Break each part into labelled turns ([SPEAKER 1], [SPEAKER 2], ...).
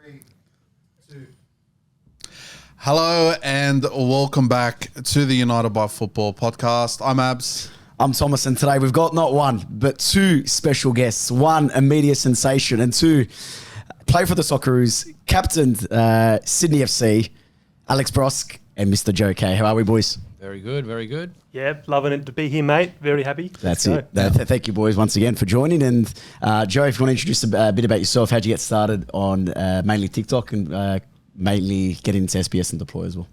[SPEAKER 1] 3, 2.
[SPEAKER 2] Hello and welcome back to the United by Football podcast. I'm Abs.
[SPEAKER 3] I'm Thomas, and today we've got not one, but two special guests. One, a media sensation, and two, play for the Socceroos, captained Sydney FC, Alex Brosque, and Mr. Joekay. How are we, boys?
[SPEAKER 4] Very good, very good.
[SPEAKER 5] Yeah, loving it to be here, mate. Very happy.
[SPEAKER 3] That's it. Thank you, boys, once again for joining. And Joe, if you want to introduce a bit about yourself, how'd you get started on mainly TikTok and mainly getting into SBS and Deploy as well?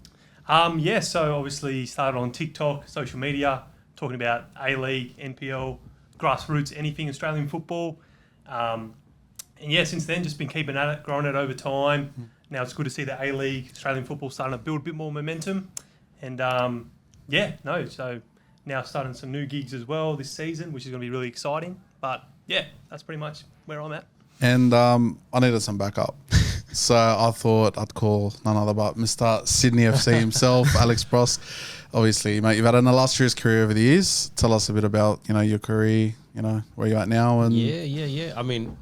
[SPEAKER 5] So obviously started on TikTok, social media, talking about A-League, NPL, grassroots, anything Australian football. Since then, just been keeping at it, growing it over time. Now it's good to see the A-League, Australian football starting to build a bit more momentum. And so now starting some new gigs as well this season, which is going to be really exciting. But yeah, that's pretty much where I'm at.
[SPEAKER 2] And I needed some backup. So I thought I'd call none other but Mr. Sydney FC himself, Alex Brosque. Obviously, mate, you've had an illustrious career over the years. Tell us a bit about, your career, where you're at now. And
[SPEAKER 4] Yeah. I mean,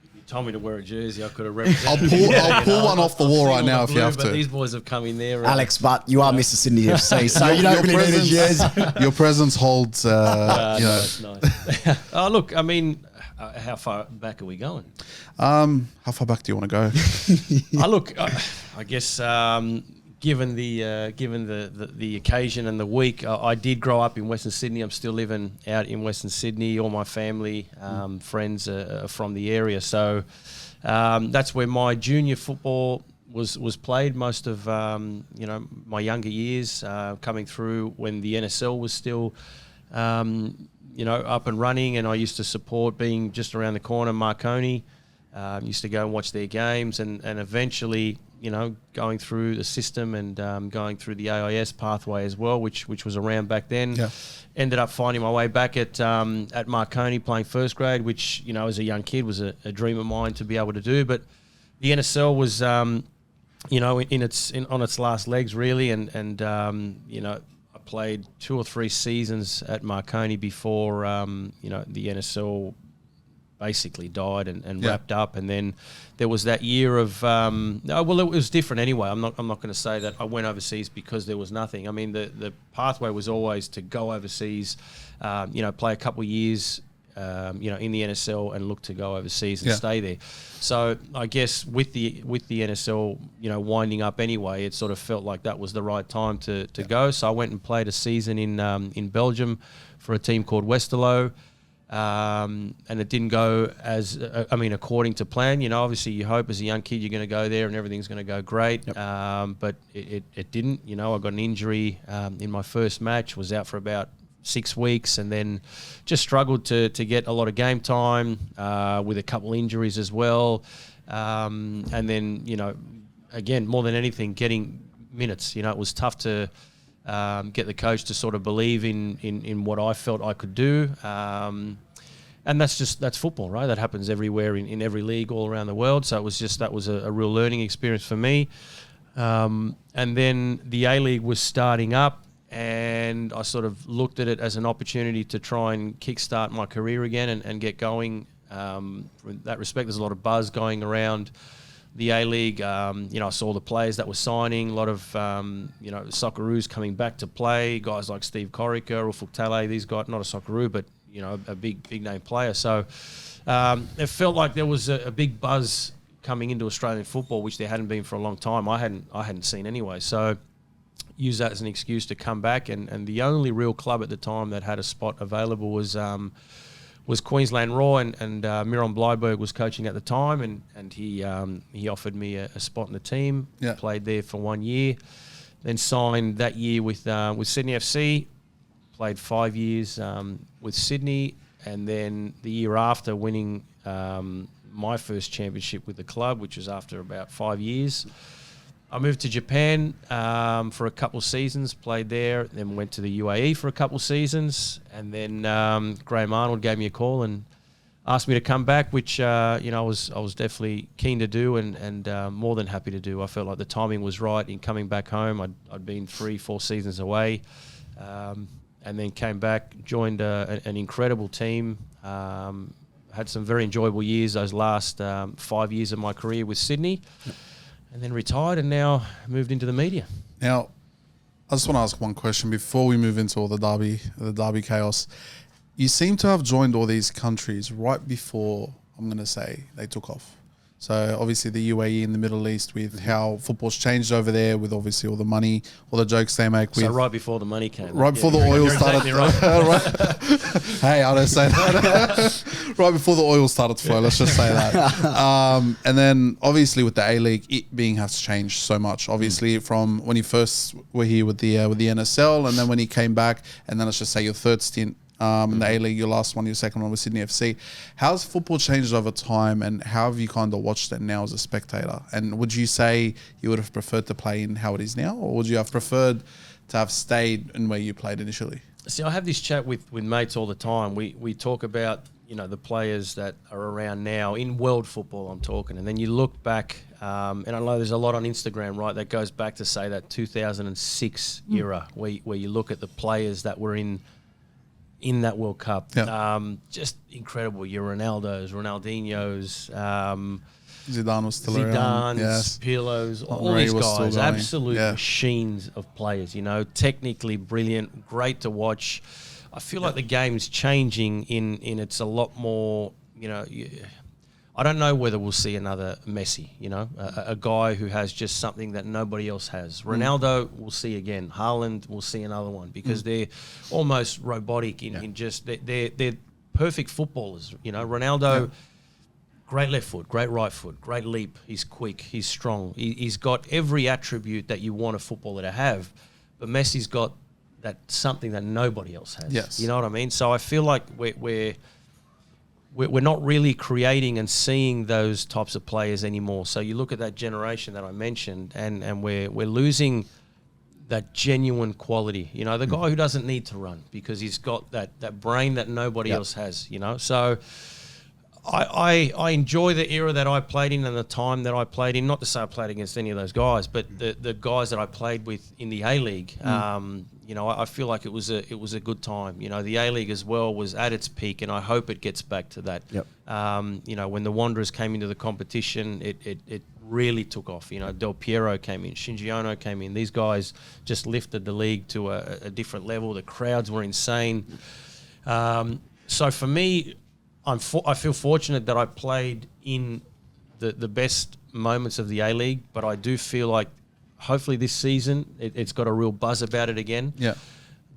[SPEAKER 4] if you told me to wear a jersey, I could have represented.
[SPEAKER 2] I'll pull one off the wall right now if you have to.
[SPEAKER 4] But these boys have come in there.
[SPEAKER 3] Alex, but you are Mr. Sydney FC, so you don't really need a jersey.
[SPEAKER 2] Your presence holds,
[SPEAKER 4] Nice. Oh, look, I mean, how far back are we going?
[SPEAKER 2] How far back do you want to go?
[SPEAKER 4] I guess given the occasion and the week, I did grow up in Western Sydney. I'm still living out in Western Sydney. All my family, friends are from the area, so that's where my junior football was played. Most of my younger years coming through when the NSL was still up and running, and I used to support being just around the corner, Marconi. Used to go and watch their games, and eventually, going through the system and going through the AIS pathway as well, which was around back then. Yeah. Ended up finding my way back at Marconi playing first grade, which as a young kid was a dream of mine to be able to do. But the NSL was on its last legs really, and I played 2 or 3 seasons at Marconi before the NSL basically died and wrapped up, and then there was that year of it was different anyway. I'm not going to say that I went overseas because there was nothing. I mean, the pathway was always to go overseas, play a couple of years in the NSL and look to go overseas and stay there. So I guess with the NSL winding up anyway, it sort of felt like that was the right time to go. So I went and played a season in Belgium for a team called Westerlo. And it didn't go according to plan. Obviously you hope as a young kid you're going to go there and everything's going to go great. Yep. But it didn't. I got an injury in my first match, was out for about 6 weeks, and then just struggled to get a lot of game time with a couple injuries as well. And then, again, more than anything, getting minutes. It was tough to get the coach to sort of believe in what I felt I could do. And that's football, right? That happens everywhere in every league all around the world. So that was a real learning experience for me. And then the A-League was starting up, and I sort of looked at it as an opportunity to try and kickstart my career again and get going. In that respect, there's a lot of buzz going around the A-League. I saw the players that were signing, a lot of, Socceroos coming back to play, guys like Steve Corica, Ufuk Tale, these guys, not a Socceroo, but, a big name player. So it felt like there was a big buzz coming into Australian football, which there hadn't been for a long time. I hadn't seen anyway. So use that as an excuse to come back. And the only real club at the time that had a spot available was Queensland Raw, and Miron Bleiberg was coaching at the time, and he offered me a spot in the team. Yeah. Played there for 1 year, then signed that year with Sydney FC. Played 5 years with Sydney, and then the year after winning my first championship with the club, which was after about 5 years. I moved to Japan for a couple of seasons, played there, then went to the UAE for a couple of seasons, and then Graham Arnold gave me a call and asked me to come back, which I was definitely keen to do and more than happy to do. I felt like the timing was right in coming back home. I'd been 3-4 seasons away, and then came back, joined an incredible team. had some very enjoyable years those last 5 years of my career with Sydney, and then retired and now moved into the media.
[SPEAKER 2] Now, I just want to ask one question before we move into all the derby chaos. You seem to have joined all these countries right before, I'm going to say, they took off. So obviously the UAE in the Middle East with how football's changed over there, with obviously all the money, all the jokes they make.
[SPEAKER 4] So right before the money came.
[SPEAKER 2] Right before the oil started.
[SPEAKER 4] Exactly right.
[SPEAKER 2] Hey, I don't say that. Right before the oil started to flow, let's just say that. And then obviously with the A-League, it being has changed so much. Obviously from when you first were here with the NSL, and then when you came back, and then let's just say your third stint in the A-League, your last one, your second one with Sydney FC. How's football changed over time, and how have you kind of watched it now as a spectator? And would you say you would have preferred to play in how it is now, or would you have preferred to have stayed in where you played initially?
[SPEAKER 4] See, I have this chat with mates all the time. We talk about, the players that are around now in world football, I'm talking, and then you look back, and I know there's a lot on Instagram, right, that goes back to, say, that 2006 era, where you look at the players that were in that World Cup.
[SPEAKER 2] Yeah.
[SPEAKER 4] Just incredible. Your Ronaldos, Ronaldinhos,
[SPEAKER 2] Zidane was still around.
[SPEAKER 4] Zidane's,
[SPEAKER 2] Yes.
[SPEAKER 4] Pirlo's, all
[SPEAKER 2] Henry
[SPEAKER 4] these
[SPEAKER 2] was still
[SPEAKER 4] guys,
[SPEAKER 2] going.
[SPEAKER 4] absolute
[SPEAKER 2] Yeah.
[SPEAKER 4] machines of players, technically brilliant, great to watch. I feel like the game's changing in it's a lot more, I don't know whether we'll see another Messi, a guy who has just something that nobody else has. Ronaldo, we'll see again. Haaland, we'll see another one, because they're almost robotic in just they're perfect footballers. Ronaldo, great left foot, great right foot, great leap. He's quick, he's strong. He's got every attribute that you want a footballer to have, but Messi's got that something that nobody else has.
[SPEAKER 2] Yes.
[SPEAKER 4] You know what I mean? So I feel like we're not really creating and seeing those types of players anymore. So you look at that generation that I mentioned, and we're losing that genuine quality. The guy who doesn't need to run because he's got that brain that nobody else has. So I enjoy the era that I played in and the time that I played in. Not to say I played against any of those guys, but the guys that I played with in the A-League. I feel like it was a good time. The A-League as well was at its peak, and I hope it gets back to that.
[SPEAKER 3] Yep.
[SPEAKER 4] When the Wanderers came into the competition, it really took off. Del Piero came in, Shinji Ono came in. These guys just lifted the league to a different level. The crowds were insane. So for me, I feel fortunate that I played in the best moments of the A-League, but I do feel like hopefully this season it's got a real buzz about it again.
[SPEAKER 2] Yeah.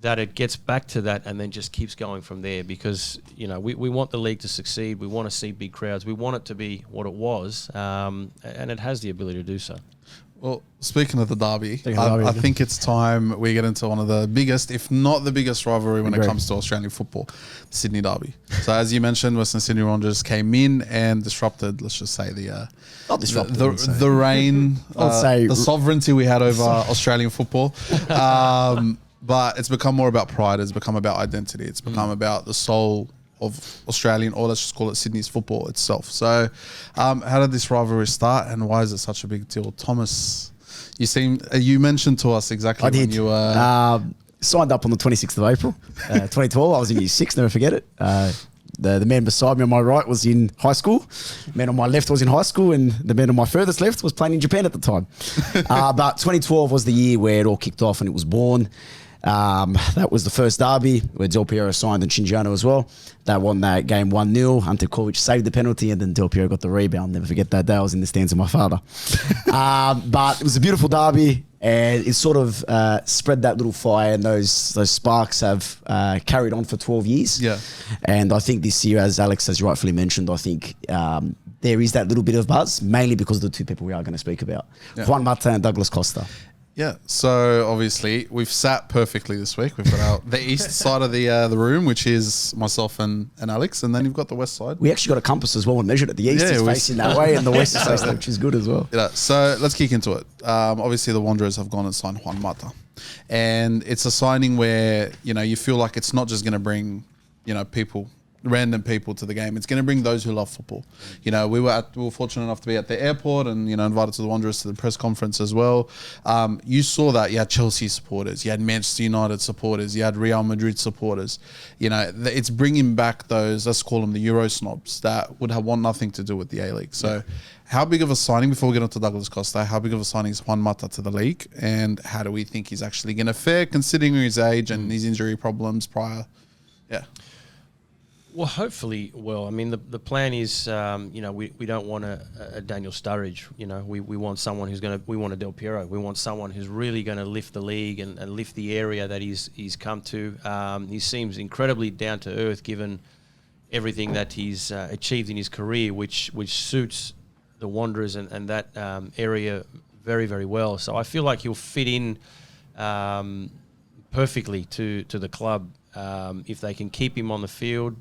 [SPEAKER 4] That it gets back to that and then just keeps going from there, because we want the league to succeed. We want to see big crowds. We want it to be what it was, and it has the ability to do so.
[SPEAKER 2] Well, speaking of the derby, I think it's time we get into one of the biggest, if not the biggest rivalry when it comes to Australian football, the Sydney derby. So as you mentioned, Western Sydney Wanderers came in and disrupted, let's just say, the reign, the sovereignty we had over Australian football. But it's become more about pride. It's become about identity. It's become about the soul of Australian, or let's just call it Sydney's football itself. So how did this rivalry start, and why is it such a big deal? Thomas, you mentioned to us exactly when you were...
[SPEAKER 3] signed up on the 26th of April, 2012. I was in year 6, never forget it. The man beside me on my right was in high school. The man on my left was in high school, and the man on my furthest left was playing in Japan at the time. But 2012 was the year where it all kicked off and it was born. That was the first derby where Del Piero signed and Shinji Ono as well. They won that game 1-0. Ante Kovic saved the penalty, and then Del Piero got the rebound. Never forget that day. I was in the stands with my father. But it was a beautiful derby, and it sort of spread that little fire, and those sparks have carried on for 12 years.
[SPEAKER 2] Yeah.
[SPEAKER 3] And I think this year, as Alex has rightfully mentioned, I think there is that little bit of buzz, mainly because of the two people we are going to speak about, Juan Mata and Douglas Costa.
[SPEAKER 2] Yeah, so obviously we've sat perfectly this week. We've got the east side of the room, which is myself and Alex, and then you've got the west side.
[SPEAKER 3] We actually got a compass as well and measured it. The east is facing that way, and the west is facing, which is good as well.
[SPEAKER 2] Yeah, so let's kick into it. Obviously, the Wanderers have gone and signed Juan Mata, and it's a signing where you feel like it's not just going to bring people random people to the game. It's going to bring those who love football. You know, we were fortunate enough to be at the airport and, you know, invited to the Wanderers to the press conference as well. You saw that. You had Chelsea supporters. You had Manchester United supporters. You had Real Madrid supporters. You know, it's bringing back those, let's call them the Euro snobs, that would have want nothing to do with the A-League. So how big of a signing, before we get on to Douglas Costa, how big of a signing is Juan Mata to the league? And how do we think he's actually going to fare, considering his age and his injury problems prior? Yeah.
[SPEAKER 4] Well, hopefully, I mean, the plan is, you know, we don't want a Daniel Sturridge. You know, we want someone we want a Del Piero. We want someone who's really going to lift the league and lift the area that he's come to. He seems incredibly down to earth given everything that he's achieved in his career, which suits the Wanderers and that area very, very well. So I feel like he'll fit in perfectly to the club if they can keep him on the field.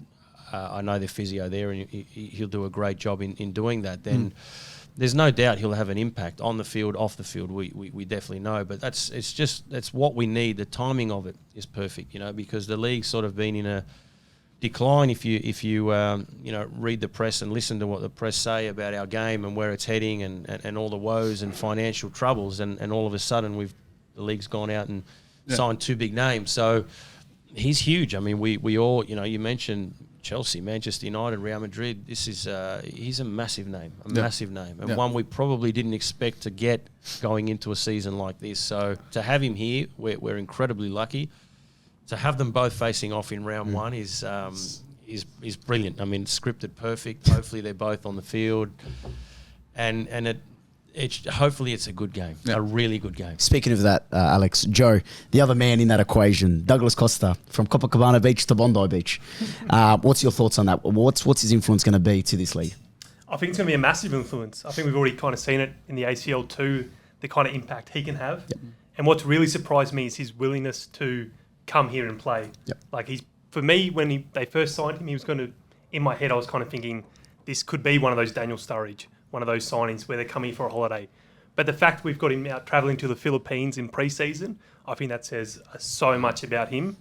[SPEAKER 4] I know the physio there, and he'll do a great job in doing that. Then there's no doubt he'll have an impact on the field, off the field. We definitely know, but that's what we need. The timing of it is perfect, you know, because the league's sort of been in a decline. If you you know, read the press and listen to what the press say about our game and where it's heading and all the woes and financial troubles, and all of a sudden the league's gone out and signed two big names. So he's huge. I mean, we all, you know, you mentioned Chelsea, Manchester United, Real Madrid. This is he's a massive name, and one we probably didn't expect to get going into a season like this. So to have him here, we're incredibly lucky. To have them both facing off in round one is brilliant. I mean, scripted perfect. Hopefully they're both on the field, and hopefully it's a good game, a really good game.
[SPEAKER 3] Speaking of that, Alex, Joe, the other man in that equation, Douglas Costa, from Copacabana Beach to Bondi Beach. What's your thoughts on that? What's his influence going to be to this league?
[SPEAKER 5] I think it's going to be a massive influence. I think we've already kind of seen it in the ACL too, the kind of impact he can have. Yep. And what's really surprised me is his willingness to come here and play. Yep. Like for me, when they first signed him, he was going to, in my head, I was kind of thinking this could be one of those Daniel Sturridge, one of those signings where they're coming for a holiday. But the fact we've got him out travelling to the Philippines in pre-season, I think that says so much about him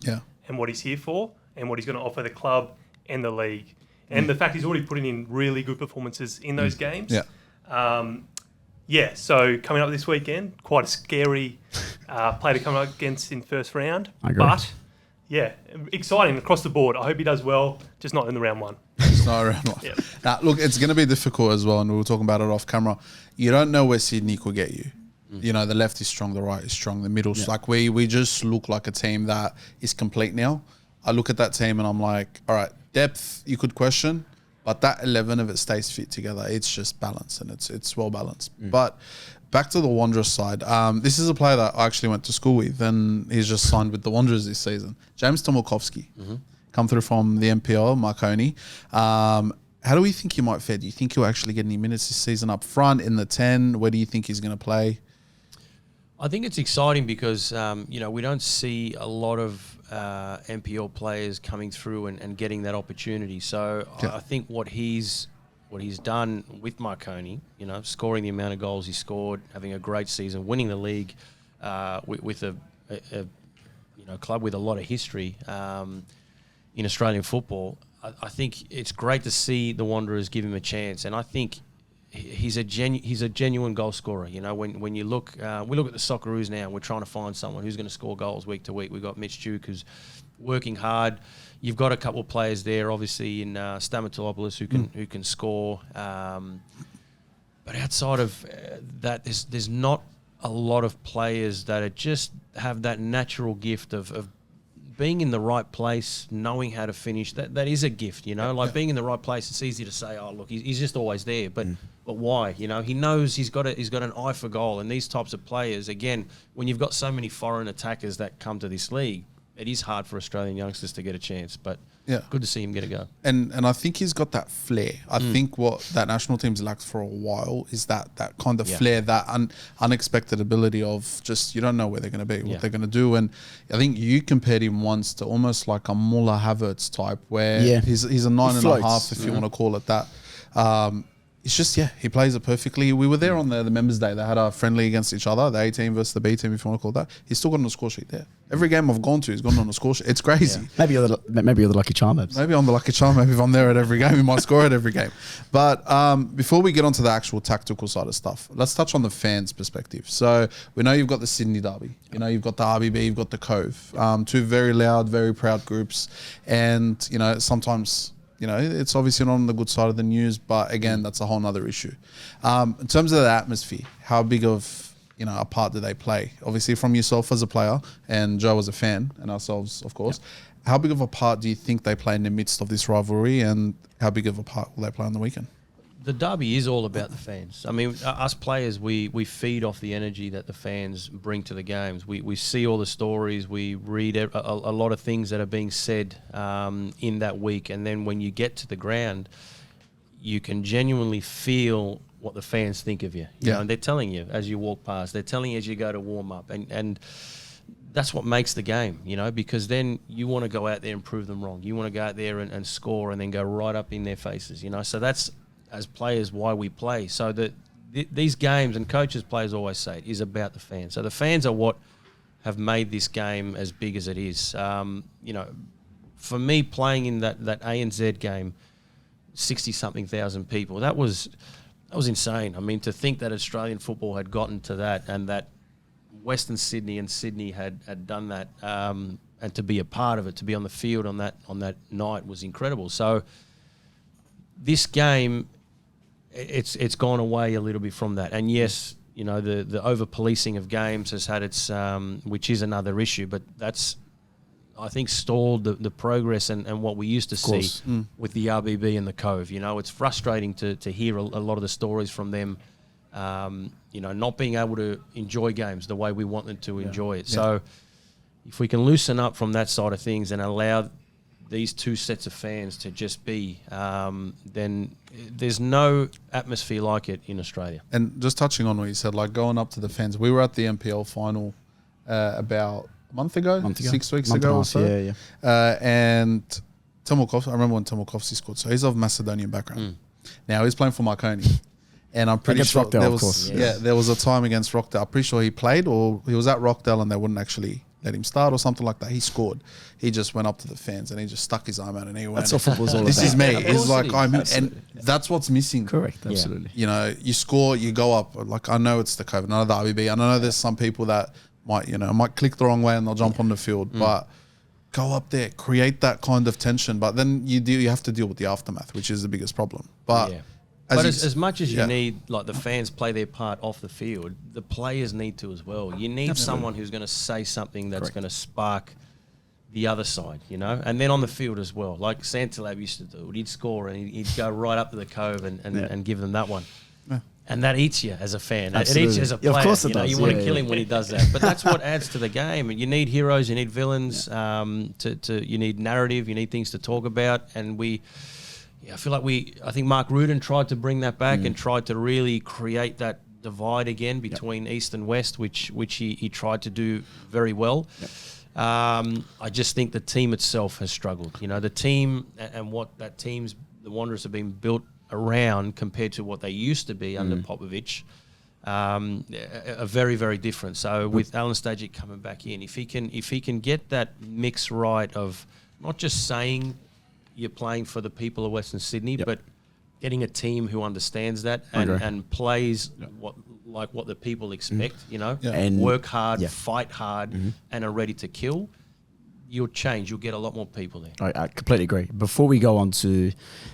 [SPEAKER 5] and what he's here for and what he's going to offer the club and the league. And the fact he's already putting in really good performances in those games. So coming up this weekend, quite a scary player to come up against in first round.
[SPEAKER 3] I agree.
[SPEAKER 5] But, exciting across the board. I hope he does well, just not in the round one.
[SPEAKER 2] It's not around one.
[SPEAKER 5] Yep.
[SPEAKER 2] Now, look, it's going to be difficult as well, and we were talking about it off camera. You don't know where Sydney could get you. You know, the left is strong, the right is strong, the middle's like we just look like a team that is complete now. I look at that team and I'm like, all right, depth you could question, but that 11 of it stays fit together. It's just balanced and it's well balanced. But back to the Wanderers side, this is a player that I actually went to school with, and he's just signed with the Wanderers this season. James Tomolkovski. Come through from the MPL, Marconi. How do we think he might fare? Do you think he'll actually get any minutes this season up front in the 10? Where do you think he's going to play?
[SPEAKER 4] I think it's exciting because, you know, we don't see a lot of MPL players coming through and getting that opportunity. So I think what he's done with Marconi, you know, scoring the amount of goals he scored, having a great season, winning the league with a club with a lot of history in Australian football. I think it's great to see the Wanderers give him a chance, and I think he's a genuine goal scorer. You know, when you look, we look at the Socceroos now, and we're trying to find someone who's going to score goals week to week. We've got Mitch Duke, who's working hard. You've got a couple of players there, obviously in Stamatopoulos who can score. But outside of that, there's not a lot of players that just have that natural gift of being in the right place, knowing how to finish. That is a gift, you know. Being in the right place, it's easy to say, oh look, he's just always there. But why? You know, he knows he's got an eye for goal. And these types of players, again, when you've got so many foreign attackers that come to this league, it is hard for Australian youngsters to get a chance. But good to see him get a go.
[SPEAKER 2] And I think he's got that flair. I think what that national team's lacked for a while is that kind of flair, that unexpected ability of just, you don't know where they're going to be, what they're going to do. And I think you compared him once to almost like a Muller Havertz type, where he's a 9.5, if you want to call it that. it's just, he plays it perfectly. We were there on the Members' Day. They had a friendly against each other, the A team versus the B team, if you want to call it that. He's still got on the score sheet there. Every game I've gone to, he's gone on the score sheet. It's crazy.
[SPEAKER 3] Yeah. Maybe you're the lucky charm.
[SPEAKER 2] Maybe I'm the lucky charm. Maybe if I'm there at every game, he might score at every game. But before we get onto the actual tactical side of stuff, let's touch on the fans' perspective. So we know you've got the Sydney Derby. You know, you've got the RBB, you've got the Cove. Two very loud, very proud groups. And, you know, sometimes... You know, it's obviously not on the good side of the news, but again, that's a whole nother issue. In terms of the atmosphere, how big of, you know, a part do they play? Obviously from yourself as a player and Joe as a fan and ourselves, of course, how big of a part do you think they play in the midst of this rivalry, and how big of a part will they play on the weekend?
[SPEAKER 4] The derby is all about the fans. I mean, us players, we feed off the energy that the fans bring to the games. We see all the stories, we read a lot of things that are being said in that week, and then when you get to the ground, you can genuinely feel what the fans think of you. You know, and they're telling you as you walk past, they're telling you as you go to warm up, and that's what makes the game, you know, because then you want to go out there and prove them wrong. You want to go out there and score and then go right up in their faces, you know. So that's, as players, why we play. So that these games, and coaches, players always say it, is about the fans. So the fans are what have made this game as big as it is. You know, for me, playing in that ANZ game, 60-something thousand people, that was insane. I mean, to think that Australian football had gotten to that, and that Western Sydney and Sydney had done that, and to be a part of it, to be on the field on that night was incredible. So this game, it's gone away a little bit from that. And yes, you know, the over-policing of games has had its, which is another issue, but that's, I think, stalled the progress and what we used to see with the RBB and the Cove. You know, it's frustrating to hear a lot of the stories from them, you know, not being able to enjoy games the way we want them to enjoy it. So if we can loosen up from that side of things and allow these two sets of fans to just be, then there's no atmosphere like it in Australia.
[SPEAKER 2] And just touching on what you said, like going up to the fans, we were at the NPL final about a month ago, 6 weeks ago or so. And Timokov, I remember when Timokovsky scored. So he's of Macedonian background. Now he's playing for Marconi. And I'm pretty sure
[SPEAKER 3] Rockdale, of course.
[SPEAKER 2] There was a time against Rockdale. I'm pretty sure he played, or he was at Rockdale and they wouldn't actually let him start or something like that. He scored. He just went up to the fans and he just stuck his arm out and he went.
[SPEAKER 3] That's what football's all about.
[SPEAKER 2] This is me. It's like and that's what's missing.
[SPEAKER 3] Correct, absolutely.
[SPEAKER 2] You know, you score, you go up. Like I know it's the COVID, I know the RBB. I know there's some people that might click the wrong way and they'll jump on the field, but go up there, create that kind of tension. But then you have to deal with the aftermath, which is the biggest problem. But as much as
[SPEAKER 4] you need, like, the fans play their part off the field, the players need to as well. You need someone who's going to say something that's going to spark the other side, you know, and then on the field as well. Like Santalab used to do, he'd score and he'd go right up to the Cove and give them that one. Yeah. And that eats you as a fan. Absolutely. It eats you as a player.
[SPEAKER 3] Of course it
[SPEAKER 4] does. You want to kill him when he does that. But that's what adds to the game. And you need heroes, you need villains, you need narrative, you need things to talk about. And I feel like I think Mark Rudin tried to bring that back and tried to really create that divide again between East and West, which he tried to do very well. Yep. I just think the team itself has struggled. You know, the team and what the Wanderers have been built around compared to what they used to be under Popovic, are very, very different. So with Alan Stajic coming back in, if he can get that mix right of not just saying you're playing for the people of Western Sydney, but getting a team who understands that and plays what the people expect, you know, and work hard, fight hard, and are ready to kill, you'll change. You'll get a lot more people there.
[SPEAKER 3] I completely agree. Before we go on to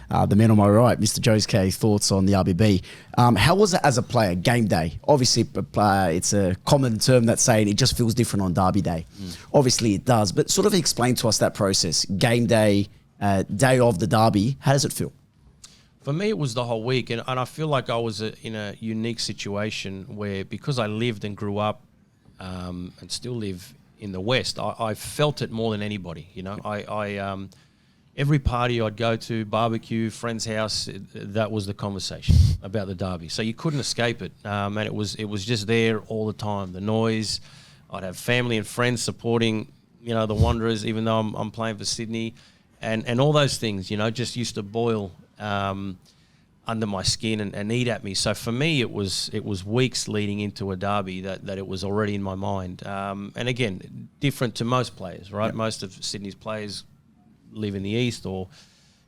[SPEAKER 3] the man on my right, Mr. Joekay, thoughts on the RBB. How was it as a player, game day? Obviously, it's a common term that's saying it just feels different on Derby Day. Obviously, it does. But sort of explain to us that process. Game day, day of the Derby, how does it feel?
[SPEAKER 4] For me, it was the whole week, and I feel like I was in a unique situation where, because I lived and grew up and still live in the West, I felt it more than anybody. You know, I every party I'd go to, barbecue, friend's house, that was the conversation about the Derby. So you couldn't escape it, and it was just there all the time. The noise. I'd have family and friends supporting, you know, the Wanderers, even though I'm playing for Sydney, and all those things, you know, just used to boil. under my skin and eat at me. So for me, it was weeks leading into a derby that it was already in my mind. And again, different to most players, right? Yep. Most of Sydney's players live in the east or,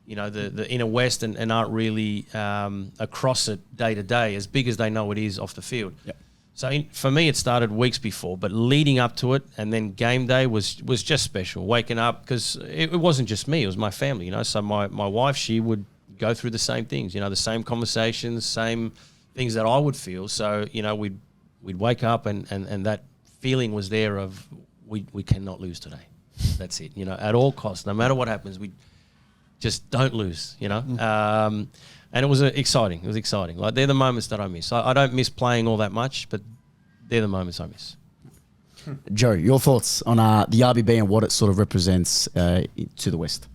[SPEAKER 4] the inner west and aren't really across it day to day, as big as they know it is off the field.
[SPEAKER 3] Yep.
[SPEAKER 4] So for me, it started weeks before, but leading up to it, and then game day was just special. Waking up, because it wasn't just me; it was my family. So my wife, she would go through the same things. The same conversations, same things that I would feel. So we'd wake up, and that feeling was there of we cannot lose today. That's it. At all costs, no matter what happens, we just don't lose. And it was exciting. It was exciting. Like, they're the moments that I miss. I don't miss playing all that much, but they're the moments I miss.
[SPEAKER 3] Joe, your thoughts on the RBB and what it sort of represents to the West?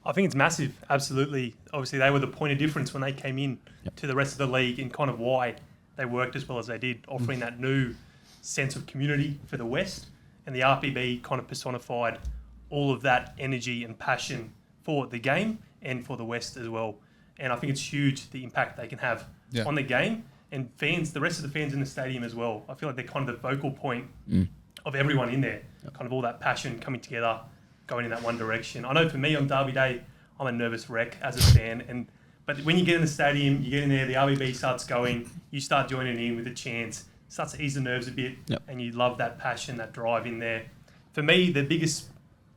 [SPEAKER 5] I think it's massive, absolutely. Obviously, they were the point of difference when they came in to the rest of the league, and kind of why they worked as well as they did, offering that new sense of community for the West. And the RBB kind of personified all of that energy and passion for the game and for the West as well. And I think it's huge, the impact they can have on the game, and fans, the rest of the fans in the stadium as well. I feel like they're kind of the focal point of everyone in there, kind of all that passion coming together, going in that one direction. I know for me on Derby Day, I'm a nervous wreck as a fan, but when you get in the stadium, you get in there, the RBB starts going, you start joining in with a chance, starts to ease the nerves a bit, and you love that passion, that drive in there. For me, the biggest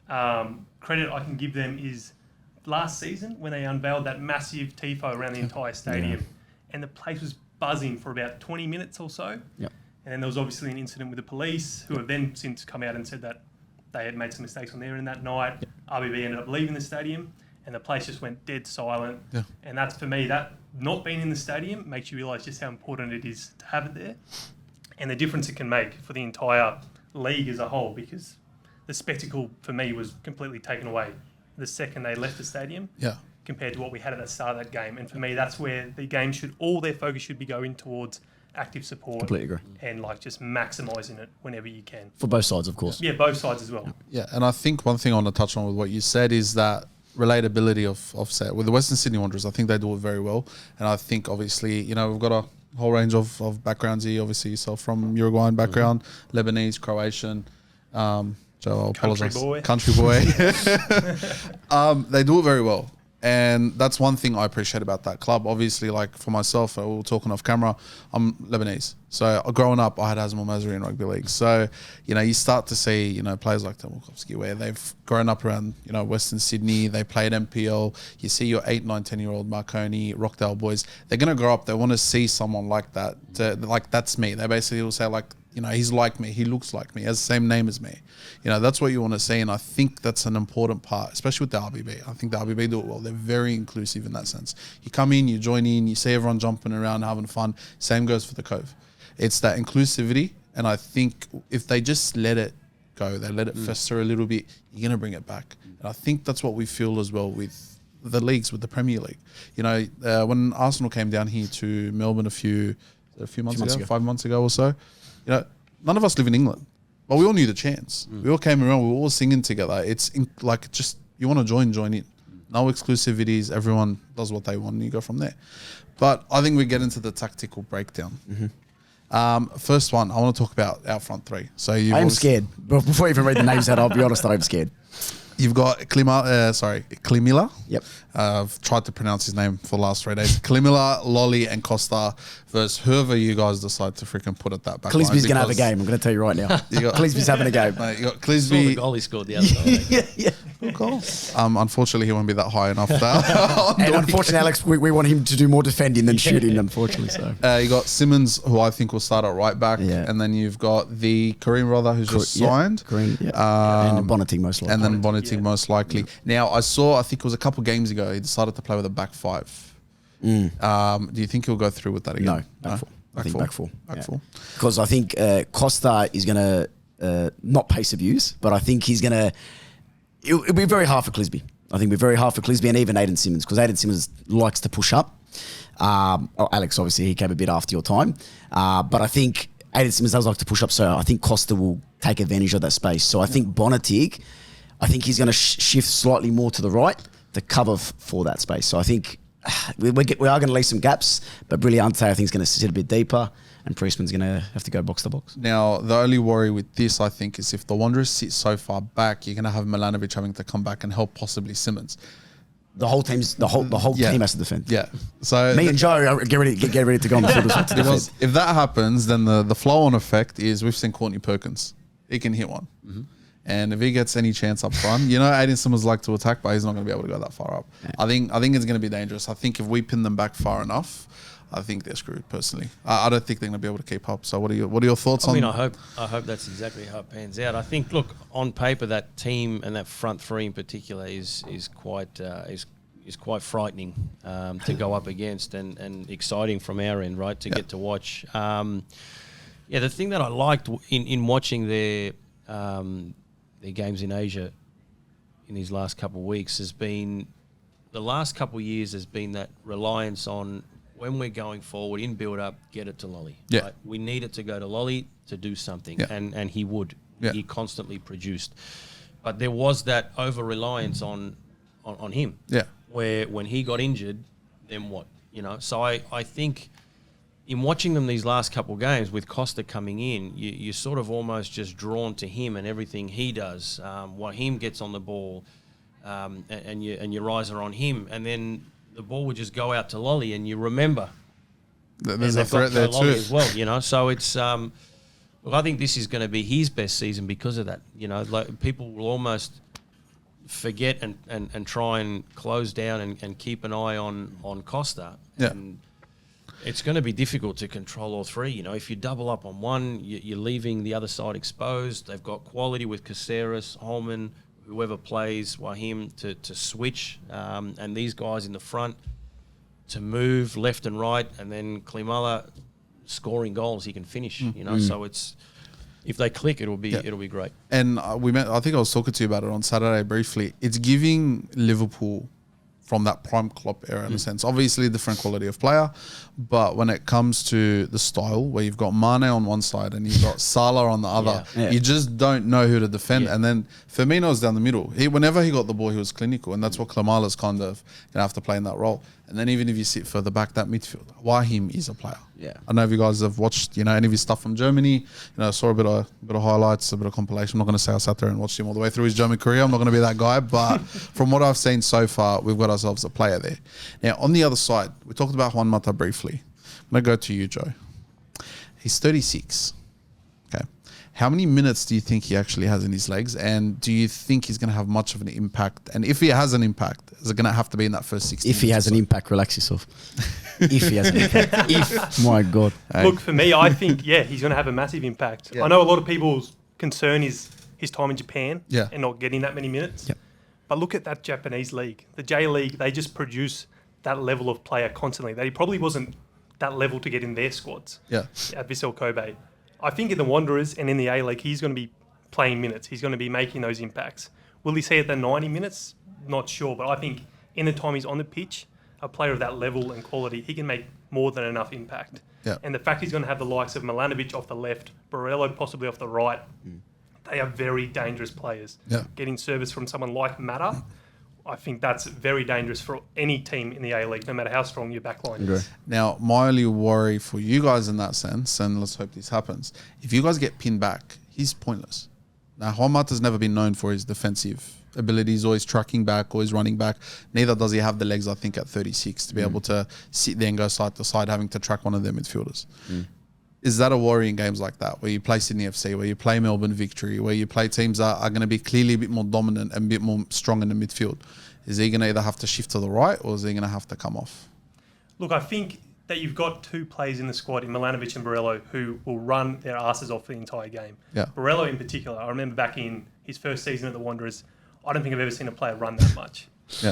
[SPEAKER 5] credit I can give them is last season when they unveiled that massive TIFO around the entire stadium, and the place was buzzing for about 20 minutes or so. And then there was obviously an incident with the police, who have then since come out and said that they had made some mistakes on their end that night. RBB ended up leaving the stadium, and the place just went dead silent. And that's, for me, that not being in the stadium makes you realise just how important it is to have it there, and the difference it can make for the entire league as a whole, because the spectacle for me was completely taken away the second they left the stadium compared to what we had at the start of that game. And for me, that's where the game all their focus should be going towards active support.
[SPEAKER 3] Completely agree.
[SPEAKER 5] And just maximising it whenever you can.
[SPEAKER 3] For both sides, of course.
[SPEAKER 5] Yeah, both sides as well.
[SPEAKER 2] Yeah, and I think one thing I want to touch on with what you said is that relatability of set. With the Western Sydney Wanderers, I think they do it very well. And I think, obviously, we've got a whole range of backgrounds here. Obviously, yourself from Uruguayan background, Lebanese, Croatian, Joe, I'll apologise. Country boy. They do it very well. And that's one thing I appreciate about that club. Obviously, like for myself, we were talking off camera, I'm Lebanese. So growing up, I had Asmal Masri in rugby league. So, you start to see, players like Tomakovsky where they've grown up around, Western Sydney. They played MPL. You see your 8, 9, 10-year-old Marconi, Rockdale boys. They're going to grow up. They want to see someone like that. That's me. They basically will say, he's like me. He looks like me. He has the same name as me. That's what you want to see. And I think that's an important part, especially with the RBB. I think the RBB do it well. They're very inclusive in that sense. You come in, you join in, you see everyone jumping around, having fun. Same goes for the Cove. It's that inclusivity. And I think if they just let it go, they let it fester a little bit, you're going to bring it back. And I think that's what we feel as well with the leagues, with the Premier League. When Arsenal came down here to Melbourne a few months ago, 5 months ago or so, none of us live in England, but we all knew the chants. We all came around. We were all singing together. It's just you want to join in. No exclusivities. Everyone does what they want, and you go from there. But I think we get into the tactical breakdown. First one, I want to talk about our front three. So I
[SPEAKER 3] am scared. Before you even read the names out, I'll be honest, I'm scared.
[SPEAKER 2] You've got Klimila.
[SPEAKER 3] Yep.
[SPEAKER 2] I've tried to pronounce his name for the last 3 days. Klimila, Lolly, and Costa versus whoever you guys decide to freaking put at that back line.
[SPEAKER 3] Clisby's going to have a game. I'm going to tell you right now. Clisby's having a game.
[SPEAKER 2] You got Clisby.
[SPEAKER 4] The goal he scored the other night.
[SPEAKER 3] Yeah.
[SPEAKER 2] Good goal. Unfortunately, he won't be that high enough.
[SPEAKER 3] And unfortunately, Alex, we want him to do more defending than shooting, unfortunately. So
[SPEAKER 2] you got Simmons, who I think will start at right back.
[SPEAKER 3] Yeah.
[SPEAKER 2] And then you've got the Kareem brother who's just signed.
[SPEAKER 3] Kareem, and Bonneting most likely.
[SPEAKER 2] And then Bonneting most likely. Now, I think it was a couple of games ago, he decided to play with a back five. Do you think he'll go through with that again?
[SPEAKER 3] No, back four. I think back four.
[SPEAKER 2] Back four.
[SPEAKER 3] Because I think Costa is going to not pace abuse, but I think he's going to... It'll be very hard for Clisby. I think it'll be very hard for Clisby and even Aiden Simmons, because Aiden Simmons likes to push up. Alex, obviously, he came a bit after your time. But I think Aiden Simmons does like to push up, so I think Costa will take advantage of that space. So I think Bonnetig, I think he's going to shift slightly more to the right to cover for that space. So I think we are going to leave some gaps, but Brilliante, I think, is going to sit a bit deeper, and Priestman's going to have to go box to box.
[SPEAKER 2] Now, the only worry with this, I think, is if the Wanderers sit so far back, you're going to have Milanovic having to come back and help possibly Simmons.
[SPEAKER 3] The whole team has to defend.
[SPEAKER 2] Yeah. So
[SPEAKER 3] Me and Joe get ready to go on the field as well to
[SPEAKER 2] because
[SPEAKER 3] defend.
[SPEAKER 2] if that happens, then the flow-on effect is we've seen Courtney Perkins. He can hit one.
[SPEAKER 3] Mm-hmm.
[SPEAKER 2] And if he gets any chance up front, Aiden Simmons like to attack, but he's not going to be able to go that far up.
[SPEAKER 3] Yeah.
[SPEAKER 2] I think it's going to be dangerous. I think if we pin them back far enough, I think they're screwed. Personally, I don't think they're going to be able to keep up. So, what are your thoughts on?
[SPEAKER 4] I hope that's exactly how it pans out. I think, look, on paper, that team and that front three in particular is quite frightening to go up against and exciting from our end, right? To get to watch. The thing that I liked in watching their games in Asia in these last couple of weeks has been the last couple of years has been that reliance on when we're going forward in build-up, get it to Lolly.
[SPEAKER 2] Yeah.
[SPEAKER 4] Right? We need it to go to Lolly to do something,
[SPEAKER 2] Yeah.
[SPEAKER 4] and he would.
[SPEAKER 2] Yeah.
[SPEAKER 4] He constantly produced. But there was that over-reliance on him.
[SPEAKER 2] Yeah.
[SPEAKER 4] Where when he got injured, then what? So I think in watching them these last couple of games with Costa coming in, you're sort of almost just drawn to him and everything he does. Wahim gets on the ball, and your eyes are on him, and then the ball would just go out to Lolly, and you remember.
[SPEAKER 2] There's a threat there
[SPEAKER 4] Lolly
[SPEAKER 2] too.
[SPEAKER 4] as well, So it's look, I think this is going to be his best season because of that. Like people will almost forget and try and close down and keep an eye on Costa.
[SPEAKER 2] Yeah.
[SPEAKER 4] And it's going to be difficult to control all three. If you double up on one, you're leaving the other side exposed. They've got quality with Caceres, Holman, whoever plays, Wahim, to switch, and these guys in the front to move left and right, and then Klimala scoring goals he can finish. So it's if they click, it'll be great.
[SPEAKER 2] And I think I was talking to you about it on Saturday briefly. It's giving Liverpool from that prime Klopp era in a sense. Obviously, different quality of player, but when it comes to the style, where you've got Mane on one side and you've got Salah on the other,
[SPEAKER 3] Yeah.
[SPEAKER 2] you just don't know who to defend.
[SPEAKER 4] Yeah.
[SPEAKER 2] And then Firmino's down the middle. Whenever he got the ball, he was clinical, and that's what Klimala's kind of going to have to play in that role. And then even if you sit further back, that midfield, Wahim is a player.
[SPEAKER 3] Yeah.
[SPEAKER 2] I know if you guys have watched, any of his stuff from Germany, saw a bit of highlights, a bit of compilation. I'm not going to say I sat there and watched him all the way through his German career. I'm not going to be that guy. But from what I've seen so far, we've got ourselves a player there. Now, on the other side, we talked about Juan Mata briefly. I'm going to go to you, Joe. He's 36. Okay. How many minutes do you think he actually has in his legs? And do you think he's going to have much of an impact? And if he has an impact, is it going to have to be in that first 60
[SPEAKER 3] If he has an impact, relax yourself. If he has an impact. My God.
[SPEAKER 2] Hey.
[SPEAKER 5] Look, for me, I think, he's going to have a massive impact.
[SPEAKER 2] Yeah.
[SPEAKER 5] I know a lot of people's concern is his time in Japan
[SPEAKER 2] Yeah.
[SPEAKER 5] and not getting that many minutes.
[SPEAKER 3] Yep.
[SPEAKER 5] But look at that Japanese league. The J League, they just produce that level of player constantly. That he probably wasn't that level to get in their squads
[SPEAKER 2] Yeah.
[SPEAKER 5] at Vissel Kobe. I think in the Wanderers and in the A League, he's going to be playing minutes. He's going to be making those impacts. Will he see it at 90 minutes? Not sure. But I think in the time he's on the pitch, a player of that level and quality, he can make more than enough impact.
[SPEAKER 2] Yeah.
[SPEAKER 5] And the fact he's going to have the likes of Milanovic off the left, Borello possibly off the right, they are very dangerous players.
[SPEAKER 2] Yeah.
[SPEAKER 5] Getting service from someone like Mata, I think that's very dangerous for any team in the A-League, no matter how strong your backline is.
[SPEAKER 2] Now, my only worry for you guys in that sense, and let's hope this happens, if you guys get pinned back, he's pointless. Now, Juan Mata's never been known for his defensive abilities, always tracking back, always running back. Neither does he have the legs, I think, at 36 to be able to sit there and go side to side, having to track one of their midfielders. Is that a worry in games like that, where you play Sydney FC, where you play Melbourne Victory, where you play teams that are going to be clearly a bit more dominant and a bit more strong in the midfield? Is he going to either have to shift to the right, or is he going to have to come off?
[SPEAKER 5] Look, I think that you've got two players in the squad, in Milanovic and Borello, who will run their asses off the entire game.
[SPEAKER 2] Yeah.
[SPEAKER 5] Borello in particular, I remember back in his first season at the Wanderers, I don't think I've ever seen a player run that much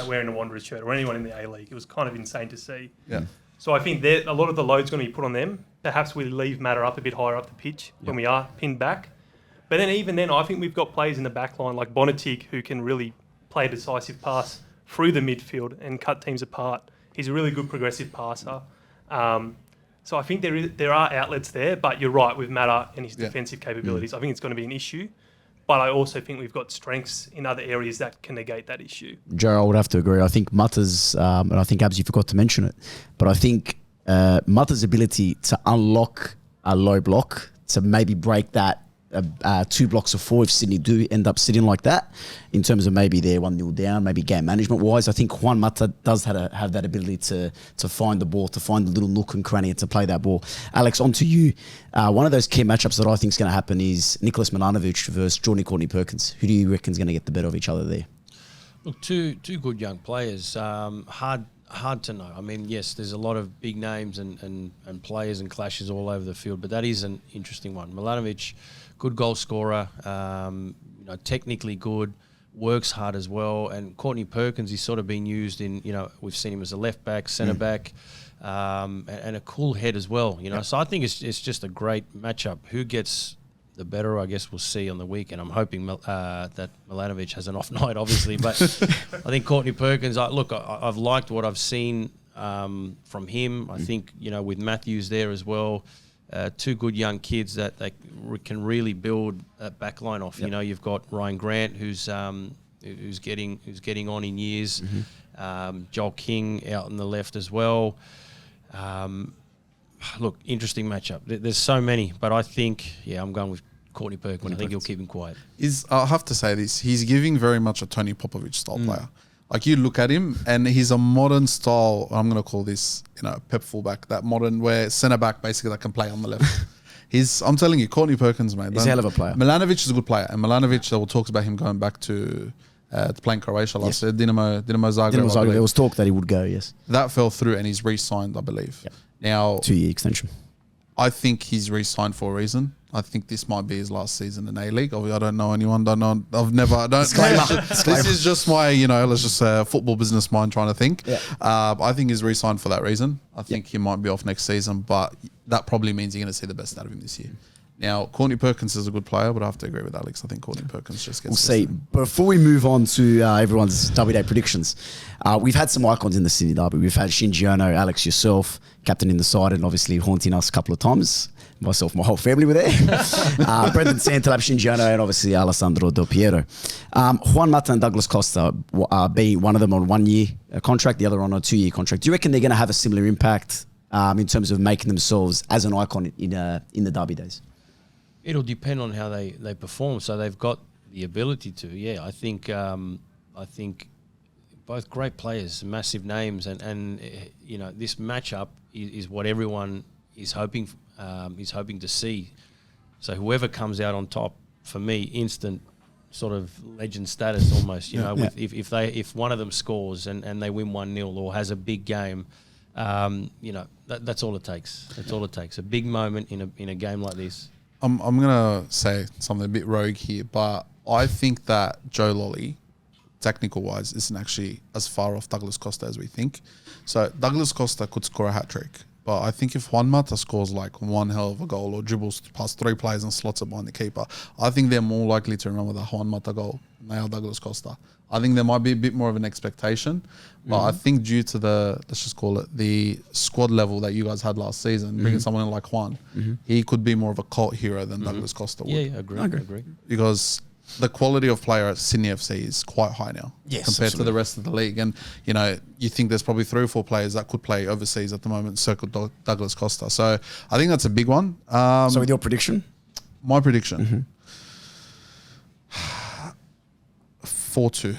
[SPEAKER 5] wearing a Wanderers shirt, or anyone in the A-League. It was kind of insane to see.
[SPEAKER 2] Yeah.
[SPEAKER 5] So I think a lot of the load's going to be put on them. Perhaps we leave Matter up a bit higher up the pitch when we are pinned back. But then even then, I think we've got players in the back line like Bonatic who can really play a decisive pass through the midfield and cut teams apart. He's a really good progressive passer. So I think there are outlets there, but you're right with Matter and his defensive capabilities. I think it's going to be an issue. but I also think we've got strengths in other areas that can negate that issue.
[SPEAKER 3] Joe, I would have to agree. I think Mata's, and I think Abs, you forgot to mention it, but I think Mata's ability to unlock a low block, to maybe break that 2 blocks of 4 if Sydney do end up sitting like that, in terms of maybe they're 1-0 down, maybe game management wise. I think Juan Mata does have that ability to find the ball, to find the little nook and cranny and to play that ball. Alex, on to you. One of those key matchups that I think is going to happen is Nicholas Milanovic versus Jordan Courtney-Perkins. Who do you reckon is going to get the better of each other there?
[SPEAKER 4] Look, two good young players. Hard to know. I mean, yes, there's a lot of big names and players and clashes all over the field, but that is an interesting one. Milanovic, good goal scorer, technically good, works hard as well. And Courtney Perkins, he's sort of been used in, we've seen him as a left back, centre back, and a cool head as well. So I think it's just a great matchup. Who gets the better, I guess we'll see on the weekend. I'm hoping that Milanovic has an off night, obviously, but I think Courtney Perkins. I've liked what I've seen from him. I think with Matthews there as well, 2 good young kids that they can really build a back line off.
[SPEAKER 3] Yep.
[SPEAKER 4] You've got Ryan Grant, who's getting on in years. Joel King out on the left as well. Look, interesting matchup. There's so many, but I think, I'm going with Courtney Perkins. I think he'll keep him quiet.
[SPEAKER 2] I'll have to say this. He's giving very much a Tony Popovich style player. Like, you look at him and he's a modern style, I'm going to call this, pep fullback, that modern where centre back basically that can play on the left. I'm telling you, Courtney Perkins, mate.
[SPEAKER 3] He's a hell of a player.
[SPEAKER 2] Milanovic is a good player. And Milanovic, we'll talk about him going back to playing Croatia last year. Dinamo Zagreb.
[SPEAKER 3] There was talk that he would go, yes.
[SPEAKER 2] That fell through and he's re-signed, I believe.
[SPEAKER 3] Yep.
[SPEAKER 2] Now,
[SPEAKER 3] 2-year extension.
[SPEAKER 2] I think he's re-signed for a reason. I think this might be his last season in A-League. I don't know anyone. This is just my, let's just say football business mind trying to think.
[SPEAKER 3] Yeah.
[SPEAKER 2] I think he's re-signed for that reason. I think he might be off next season, but that probably means you're going to see the best out of him this year. Now, Courtney Perkins is a good player, but I have to agree with Alex. I think Courtney Perkins just gets...
[SPEAKER 3] We'll see. Before we move on to everyone's Derby Day predictions, we've had some icons in the Sydney Derby. We've had Shinji Ono, Alex, yourself, captain in the side, and obviously haunting us a couple of times. Myself, my whole family were there. Brendan Santalab, Shinji Ono, and obviously Alessandro Del Piero. Juan Mata and Douglas Costa, being one of them on 1-year contract, the other on a 2-year contract. Do you reckon they're going to have a similar impact in terms of making themselves as an icon in the Derby days?
[SPEAKER 4] It'll depend on how they perform. So they've got the ability to. Yeah, I think both great players, massive names, and this matchup is what everyone is hoping to see. So whoever comes out on top, for me, instant sort of legend status almost. If one of them scores and they win 1-0 or has a big game, that's all it takes. That's all it takes. A big moment in a game like this.
[SPEAKER 2] I'm going to say something a bit rogue here, but I think that Joe Lolly, technical-wise, isn't actually as far off Douglas Costa as we think. So Douglas Costa could score a hat-trick, but I think if Juan Mata scores like one hell of a goal or dribbles past 3 players and slots it behind the keeper, I think they're more likely to remember the Juan Mata goal than they are Douglas Costa. I think there might be a bit more of an expectation, but I think due to let's just call it the squad level that you guys had last season, bringing someone in like Juan, he could be more of a cult hero than Douglas Costa would.
[SPEAKER 4] Yeah, agree.
[SPEAKER 2] Because the quality of player at Sydney FC is quite high now compared to the rest of the league. And, you think there's probably 3 or 4 players that could play overseas at the moment, circle Douglas Costa. So I think that's a big one.
[SPEAKER 3] So with your prediction?
[SPEAKER 2] My prediction. 4-2.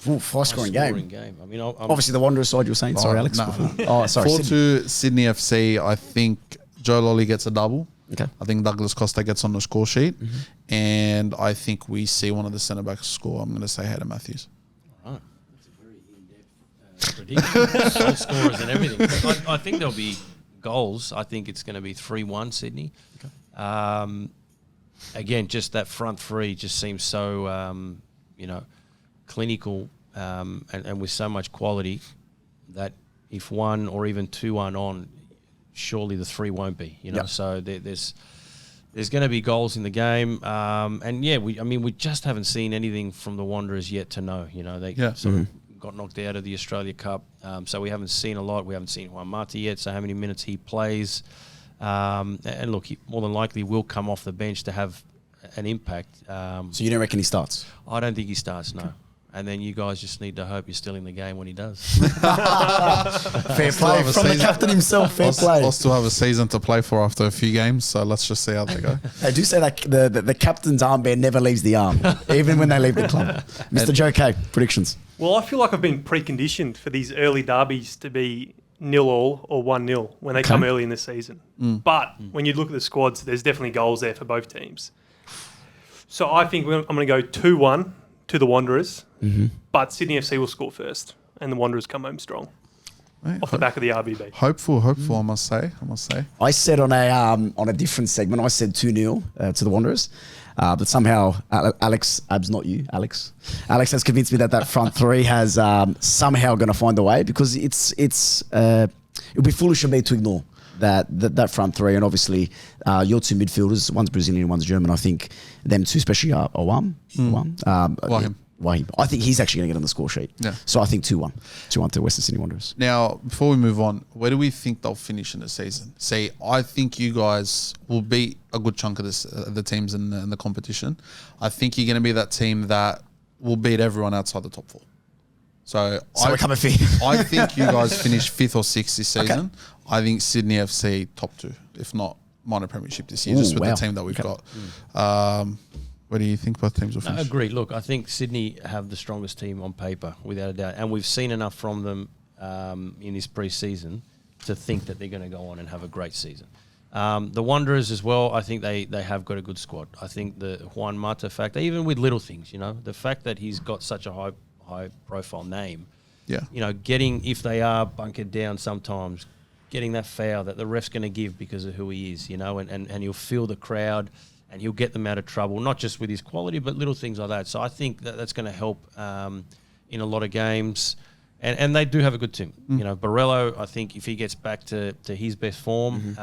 [SPEAKER 3] Ooh, high-scoring game.
[SPEAKER 4] I mean,
[SPEAKER 3] Obviously, the Wanderers side you were saying. Sorry, Alex.
[SPEAKER 2] No.
[SPEAKER 3] Sorry.
[SPEAKER 2] 4-2 Sydney FC. I think Joe Lolly gets a double.
[SPEAKER 3] Okay.
[SPEAKER 2] I think Douglas Costa gets on the score sheet. And I think we see one of the centre-backs score. I'm going to say Hayden Matthews.
[SPEAKER 4] All right. That's a very in-depth prediction. Goal scorers and everything. I think there'll be goals. I think it's going to be 3-1 Sydney. Okay. Again, just that front three just seems so, clinical and with so much quality that if 1 or even 2-1 on, surely the 3 won't be. So there's going to be goals in the game. We just haven't seen anything from the Wanderers yet to know. They sort of got knocked out of the Australia Cup, so we haven't seen a lot. We haven't seen Juan Mata yet, so how many minutes he plays. And look, he more than likely will come off the bench to have an impact.
[SPEAKER 3] So you don't reckon he starts?
[SPEAKER 4] I don't think he starts, no. And then you guys just need to hope you're still in the game when he does.
[SPEAKER 3] Fair play from the captain himself. Fair play.
[SPEAKER 2] I'll still have a season to play for after a few games, so let's just see how they go.
[SPEAKER 3] They do say that the captain's armband never leaves the arm, even when they leave the club. Mr. Joekay, predictions.
[SPEAKER 5] Well, I feel like I've been preconditioned for these early derbies to be 0-0 or 1-0 when they come early in the season. But when you look at the squads, there's definitely goals there for both teams. So I think I'm going to go 2-1 to the Wanderers, but Sydney FC will score first, and the Wanderers come home strong off the back of the RBB.
[SPEAKER 2] Hopeful, I must say.
[SPEAKER 3] I said on a different segment, I said 2-0 to the Wanderers. But somehow, Alex, Abs, not you, Alex has convinced me that front three has somehow going to find a way, because it would be foolish of me to ignore that front three. And obviously, your two midfielders, one's Brazilian, one's German. I think them two especially are Wahim. I think he's actually going to get on the score sheet. Yeah. So I think 2-1. 2-1 to Western Sydney Wanderers.
[SPEAKER 2] Now, before we move on, where do we think they'll finish in the season? See, I think you guys will beat a good chunk of the teams in the competition. I think you're going to be that team that will beat everyone outside the top four. So
[SPEAKER 3] we're coming fifth.
[SPEAKER 2] I think you guys finish 5th or 6th this season. Okay. I think Sydney FC top 2, if not minor premiership this year, just with the team that we've got. What do you think both teams will finish?
[SPEAKER 4] I agree. Look, I think Sydney have the strongest team on paper, without a doubt. And we've seen enough from them in this pre-season to think that they're going to go on and have a great season. The Wanderers as well, I think they have got a good squad. I think the Juan Mata factor, even with little things, the fact that he's got such a high-profile name, getting, if they are bunkered down sometimes, getting that foul that the ref's going to give because of who he is, and he'll feel the crowd, and he'll get them out of trouble, not just with his quality, but little things like that. So I think that's going to help in a lot of games. And they do have a good team. Borrello, I think if he gets back to his best form,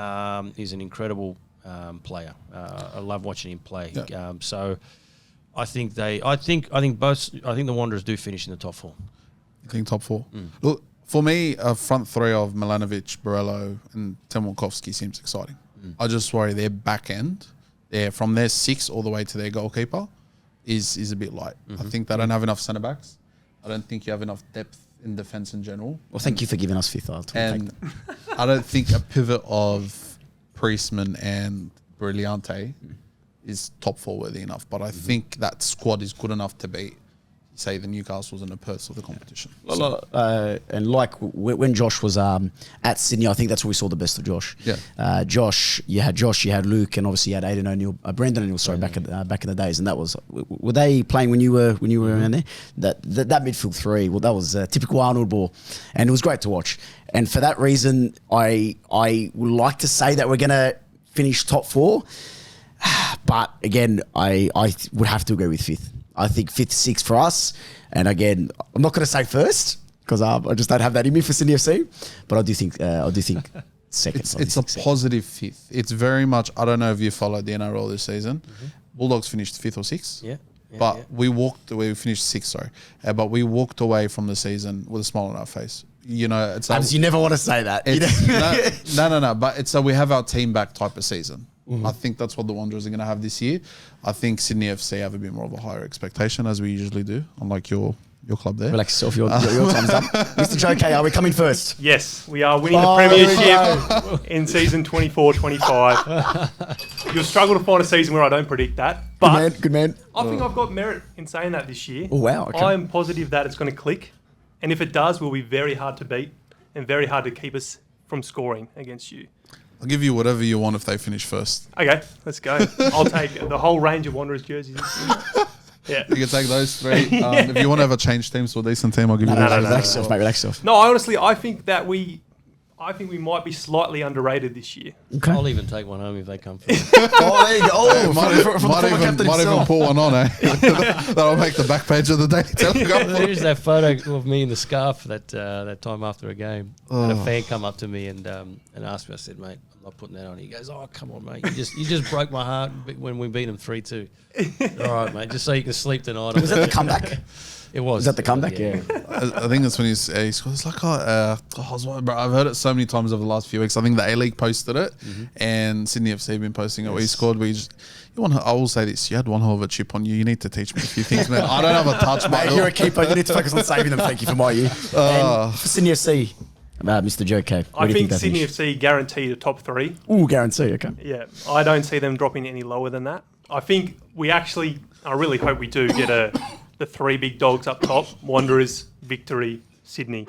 [SPEAKER 4] is an incredible player. I love watching him play. Yeah. So I think the Wanderers do finish in the top 4.
[SPEAKER 2] You think top 4? Look, for me, a front three of Milanovic, Borrello, and Temonkovski seems exciting. I just worry their back end, from their 6 all the way to their goalkeeper, is a bit light. I think they don't have enough centre backs. I don't think you have enough depth in defence in general.
[SPEAKER 3] Well, thank you for giving us 5th.
[SPEAKER 2] And I don't think a pivot of Priestman and Brilliante is top 4 worthy enough. But I think that squad is good enough to beat, say, the Newcastles and the Perths of the competition.
[SPEAKER 3] And like when Josh was at Sydney, I think that's where we saw the best of Josh. Yeah. You had Luke, and obviously you had Aidan O'Neill, Brendan O'Neill, sorry, back in the days. And that was, were they playing when you were around there? That midfield three, well, that was a typical Arnold ball, and it was great to watch. And for that reason, I would like to say that we're going to finish top 4, but again, I would have to agree with 5th. I think 5th, 6th for us. And again, I'm not going to say first because I just don't have that in me for Sydney FC. But I do think second.
[SPEAKER 2] It's a positive 5th. It's very much, I don't know if you followed the NRL this season. Bulldogs finished 5th or 6th.
[SPEAKER 4] Yeah.
[SPEAKER 2] But we finished 6th, sorry. But we walked away from the season with a smile on our face. It's
[SPEAKER 3] you never want to say that.
[SPEAKER 2] No. But it's we have our team back type of season. I think that's what the Wanderers are going to have this year. I think Sydney FC have a bit more of a higher expectation, as we usually do, unlike your club there.
[SPEAKER 3] Relax yourself, your time's up. Mr. Joekay, are we coming first?
[SPEAKER 5] Yes, we are winning the premiership in season 24-25. You'll struggle to find a season where I don't predict that. But
[SPEAKER 3] good man.
[SPEAKER 5] I think I've got merit in saying that this year.
[SPEAKER 3] Oh, wow. Okay.
[SPEAKER 5] I'm positive that it's going to click. And if it does, we'll be very hard to beat and very hard to keep us from scoring against you.
[SPEAKER 2] I'll give you whatever you want if they finish first.
[SPEAKER 5] Okay, let's go. I'll take the whole range of Wanderers jerseys. Yeah,
[SPEAKER 2] you can take those 3. If you want to have a change teams to a decent team, I'll give you that.
[SPEAKER 3] Relax yourself, mate. Relax yourself.
[SPEAKER 5] No, honestly, I think we might be slightly underrated this year.
[SPEAKER 4] Okay. I'll even take one home if they come first.
[SPEAKER 3] There you go.
[SPEAKER 2] Might even put one on, eh? That'll make the back page of the Daily Telegraph.
[SPEAKER 4] There's that photo of me in the scarf that time after a game. And a fan come up to me and asked me. I said, mate, I'm not putting that on. He goes, oh, come on, mate. You just broke my heart when we beat them 3-2. All right, mate, just so you can sleep tonight.
[SPEAKER 3] Was that the comeback?
[SPEAKER 4] It was.
[SPEAKER 3] Was that the comeback? Yeah.
[SPEAKER 2] I think that's when he scored. It's like, I've heard it so many times over the last few weeks. I think the A-League posted it, and Sydney FC have been posting it. Where he scored. I will say this: you had one hell of a chip on you. You need to teach me a few things, man. I don't have a touch, mate.
[SPEAKER 3] You're a keeper. You need to focus on saving them. Thank you for my you. And for Sydney FC, Mr. Joekay.
[SPEAKER 5] I think Sydney FC guaranteed a top 3.
[SPEAKER 3] Ooh, guarantee. Okay.
[SPEAKER 5] Yeah, I don't see them dropping any lower than that. I think I really hope we do get the 3 big dogs up top: Wanderers, Victory, Sydney.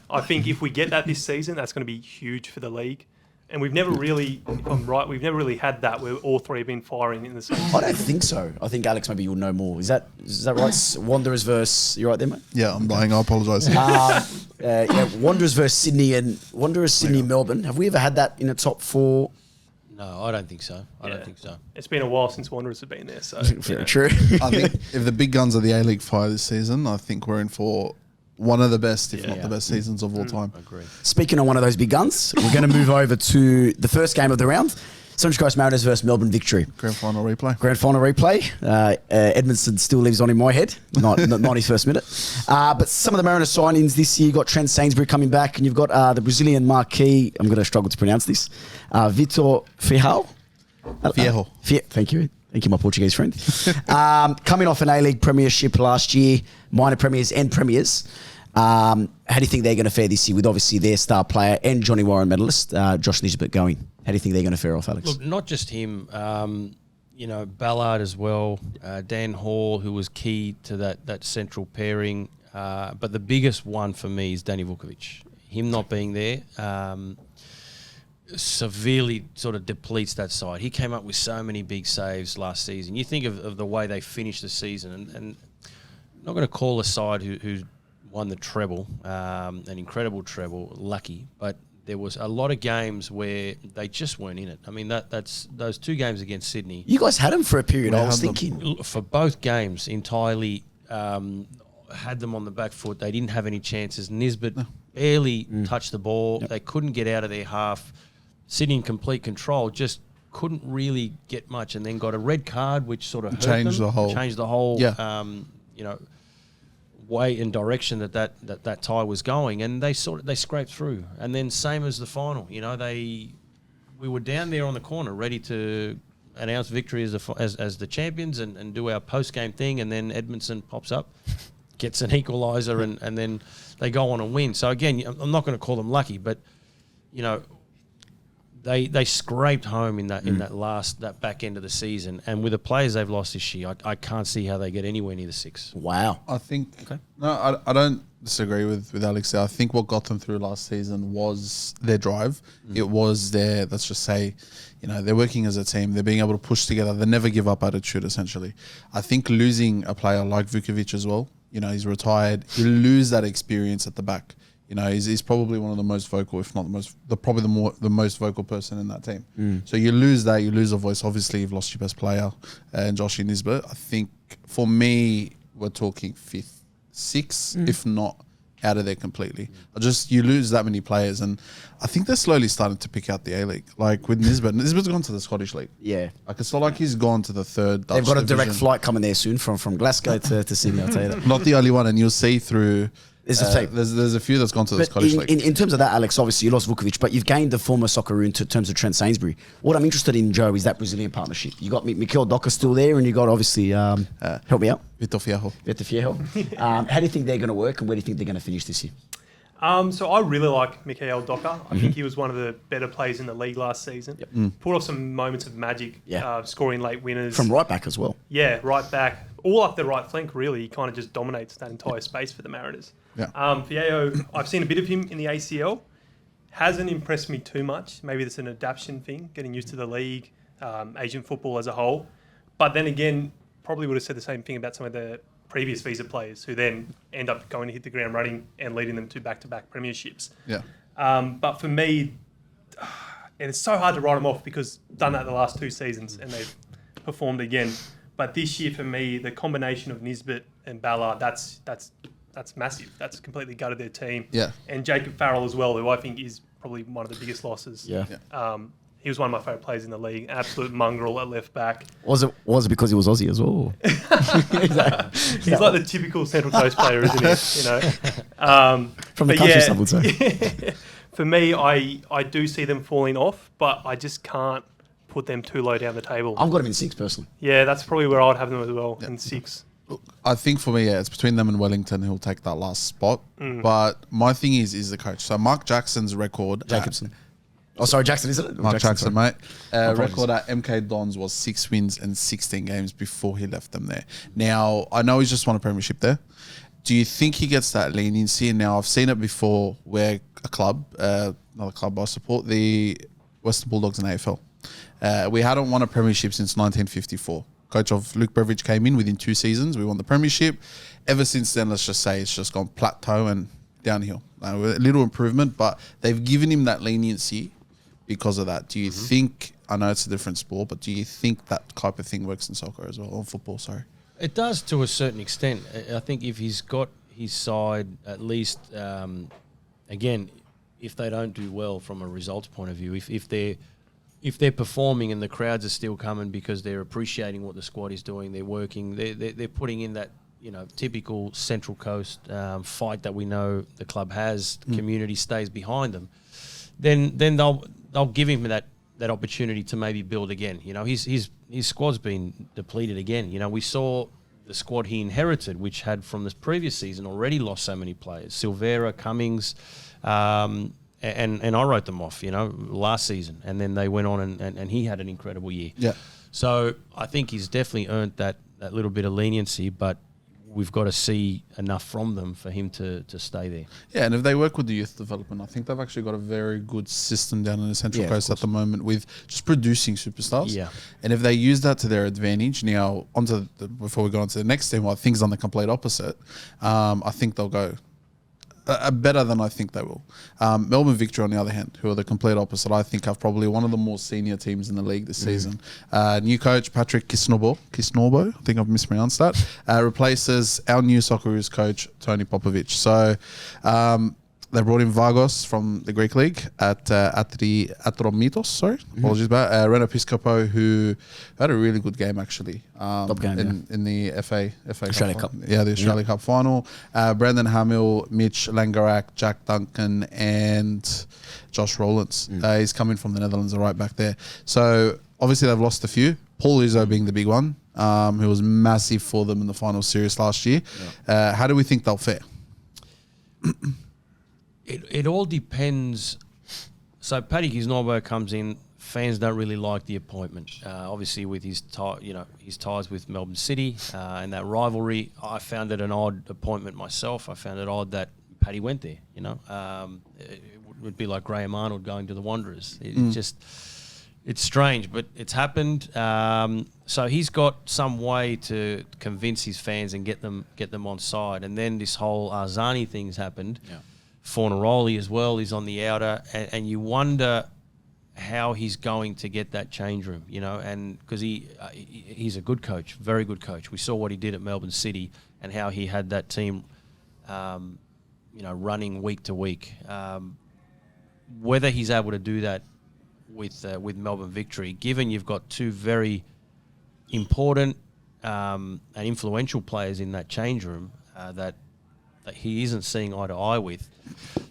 [SPEAKER 5] I think if we get that this season, that's going to be huge for the league. And we've never really, if I'm right, we've never really had that where all 3 have been firing in the same season.
[SPEAKER 3] I don't think so. I think, Alex, maybe you'll know more. Is that right? Wanderers versus... You right there, mate?
[SPEAKER 2] Yeah, I'm lying. I apologise.
[SPEAKER 3] Wanderers versus Sydney and Wanderers, Sydney, Melbourne. Have we ever had that in the top 4?
[SPEAKER 4] No, I don't think so. I don't think so.
[SPEAKER 5] It's been a while since Wanderers have been there. So
[SPEAKER 3] Very true.
[SPEAKER 2] I think if the big guns of the A-League fire this season, I think we're in for one of the best, if not the best seasons of all time.
[SPEAKER 4] Agree.
[SPEAKER 3] Speaking of one of those big guns, we're going to move over to the first game of the round. Sunshine Coast Mariners versus Melbourne Victory.
[SPEAKER 2] Grand final replay.
[SPEAKER 3] Edmondson still lives on in my head, not his first minute. But some of the Mariners signings this year, you've got Trent Sainsbury coming back, and you've got the Brazilian marquee, I'm going to struggle to pronounce this, Vitor Ferreira. Thank you. Thank you, my Portuguese friend. Coming off an A-League premiership last year, minor premiers and premiers. How do you think they're going to fare this year with obviously their star player and Johnny Warren medalist, Josh Nisbet, going? How do you think they're going to fare off, Alex?
[SPEAKER 4] Look, not just him, Ballard as well, Dan Hall, who was key to that central pairing. But the biggest one for me is Danny Vukovic. Him not being there severely sort of depletes that side. He came up with so many big saves last season. You think of the way they finished the season, and I'm not going to call a side who won the treble, an incredible treble, lucky, but there was a lot of games where they just weren't in it. I mean, that's those 2 games against Sydney.
[SPEAKER 3] You guys had them for a period, I was thinking.
[SPEAKER 4] For both games, entirely had them on the back foot. They didn't have any chances. Nisbet barely touched the ball. Yep. They couldn't get out of their half. Sydney in complete control, just couldn't really get much, and then got a red card, which sort of changed the whole way and direction that tie was going, and they scraped through. And then same as the final, we were down there on the corner ready to announce victory as the champions and do our post game thing, and then Edmondson pops up, gets an equaliser, and then they go on and win. So again, I'm not going to call them lucky, but They scraped home in that back end of the season, and with the players they've lost this year, I can't see how they get anywhere near the 6.
[SPEAKER 3] Wow.
[SPEAKER 2] I think I don't disagree with Alex there. I think what got them through last season was their drive. It was their, let's just say, they're working as a team. They're being able to push together. They never give up attitude, essentially. I think losing a player like Vukovic as well, he's retired. You lose that experience at the back. He's probably one of the most vocal, if not the most vocal person in that team. So you lose that, you lose a voice. Obviously, you've lost your best player, and Joshie Nisbet. I think for me, we're talking 5th, 6th, if not out of there completely. You lose that many players, and I think they're slowly starting to pick out the A-League. Like with Nisbet, Nisbet's gone to the Scottish League.
[SPEAKER 3] Yeah.
[SPEAKER 2] Like it's not like he's gone to the 3rd Dutch
[SPEAKER 3] They've got a direct
[SPEAKER 2] division.
[SPEAKER 3] flight coming there soon from Glasgow to Sydney, I'll tell you that.
[SPEAKER 2] Not the only one, and you'll see through...
[SPEAKER 3] There's
[SPEAKER 2] a few that's gone to the Scottish League.
[SPEAKER 3] In terms of that, Alex, obviously you lost Vukovic, but you've gained the former Socceroo in terms of Trent Sainsbury. What I'm interested in, Joe, is that Brazilian partnership. You got Mikel Docker still there, and you got obviously help me out.
[SPEAKER 2] Vitor Ferreira.
[SPEAKER 3] How do you think they're going to work, and where do you think they're going to finish this year?
[SPEAKER 5] So I really like Mikel Docker. I think he was one of the better players in the league last season. Yep. Pulled off some moments of magic, scoring late winners.
[SPEAKER 3] From right back as well.
[SPEAKER 5] Yeah, right back. All up the right flank, really. He kind of just dominates that entire space for the Mariners.
[SPEAKER 2] Yeah.
[SPEAKER 5] Fiallo, I've seen a bit of him in the ACL. Hasn't impressed me too much. Maybe that's an adaptation thing, getting used to the league, Asian football as a whole. But then again, probably would have said the same thing about some of the previous visa players who then end up going to hit the ground running and leading them to back-to-back premierships.
[SPEAKER 2] Yeah.
[SPEAKER 5] But for me, and it's so hard to write them off because done that the last 2 seasons and they've performed again. But this year for me, the combination of Nisbet and Ballard, that's massive. That's completely gutted their team.
[SPEAKER 2] Yeah.
[SPEAKER 5] And Jacob Farrell as well, who I think is probably one of the biggest losses.
[SPEAKER 3] Yeah.
[SPEAKER 5] He was one of my favourite players in the league. Absolute mongrel at left back.
[SPEAKER 3] Was it because he was Aussie as well?
[SPEAKER 5] He's like the typical Central Coast player, isn't he?
[SPEAKER 3] From the country, some would say.
[SPEAKER 5] For me, I do see them falling off, but I just can't put them too low down the table.
[SPEAKER 3] I've got him in 6 personally.
[SPEAKER 5] Yeah, that's probably where I'd have them as well, in 6.
[SPEAKER 2] I think for me, it's between them and Wellington who'll take that last spot. But my thing is the coach. So Mark Jackson's record...
[SPEAKER 3] Jacobson. Jackson, isn't it?
[SPEAKER 2] Mark Jackson,
[SPEAKER 3] sorry.
[SPEAKER 2] mate. Record at MK Dons was 6 wins and 16 games before he left them there. Now, I know he's just won a premiership there. Do you think he gets that leniency? Now, I've seen it before where a club, another club I support, the Western Bulldogs in AFL. We hadn't won a premiership since 1954. Coach of Luke Beveridge came in within 2 seasons. We won the premiership. Ever since then, let's just say it's just gone plateau and downhill. A little improvement, but they've given him that leniency because of that. Do you think, I know it's a different sport, but do you think that type of thing works in soccer as well, or football, sorry?
[SPEAKER 4] It does to a certain extent. I think if he's got his side, at least, again, if they don't do well from a results point of view, if they're performing and the crowds are still coming because they're appreciating what the squad is doing, they're working, they're putting in that, typical Central Coast fight that we know the club has, the community stays behind them, then they'll give him that opportunity to maybe build again. His squad's been depleted again. We saw the squad he inherited, which had from this previous season already lost so many players. Silvera, Cummings, and I wrote them off, last season. And then they went on and he had an incredible year.
[SPEAKER 2] Yeah.
[SPEAKER 4] So I think he's definitely earned that little bit of leniency, but we've got to see enough from them for him to stay there.
[SPEAKER 2] Yeah, and if they work with the youth development, I think they've actually got a very good system down in the Central Coast at the moment with just producing superstars. Yeah. And if they use that to their advantage, now before we go on to the next team, things on the complete opposite, I think they'll go better than I think they will. Melbourne Victory, on the other hand, who are the complete opposite, I think have probably one of the more senior teams in the league this season. New coach Patrick Kisnorbo, I think I've mispronounced that, replaces our new Socceroos coach Tony Popovic. So they brought in Vargos from the Greek league at the Atromitos. Sorry, apologies about Reno Piscopo, who had a really good game actually.
[SPEAKER 3] Top game
[SPEAKER 2] in the FA
[SPEAKER 3] Australia Cup.
[SPEAKER 2] Yeah, the Australia Cup final. Brandon Hamill, Mitch Langerak, Jack Duncan, and Josh Rowlands. He's coming from the Netherlands, right back there. So obviously they've lost a few. Paul Izzo being the big one, who was massive for them in the final series last year. Yeah. How do we think they'll fare?
[SPEAKER 4] It all depends. So Paddy Kisnorbo comes in. Fans don't really like the appointment. Obviously, with his ties with Melbourne City and that rivalry, I found it an odd appointment myself. I found it odd that Paddy went there. It would be like Graham Arnold going to the Wanderers. It's strange, but it's happened. So he's got some way to convince his fans and get them on side. And then this whole Arzani thing's happened. Yeah. Fornaroli as well is on the outer, and you wonder how he's going to get that change room, and because he's a good coach, very good coach. We saw what he did at Melbourne City and how he had that team, running week to week. Whether he's able to do that with Melbourne Victory, given you've got two very important and influential players in that change room that he isn't seeing eye to eye with,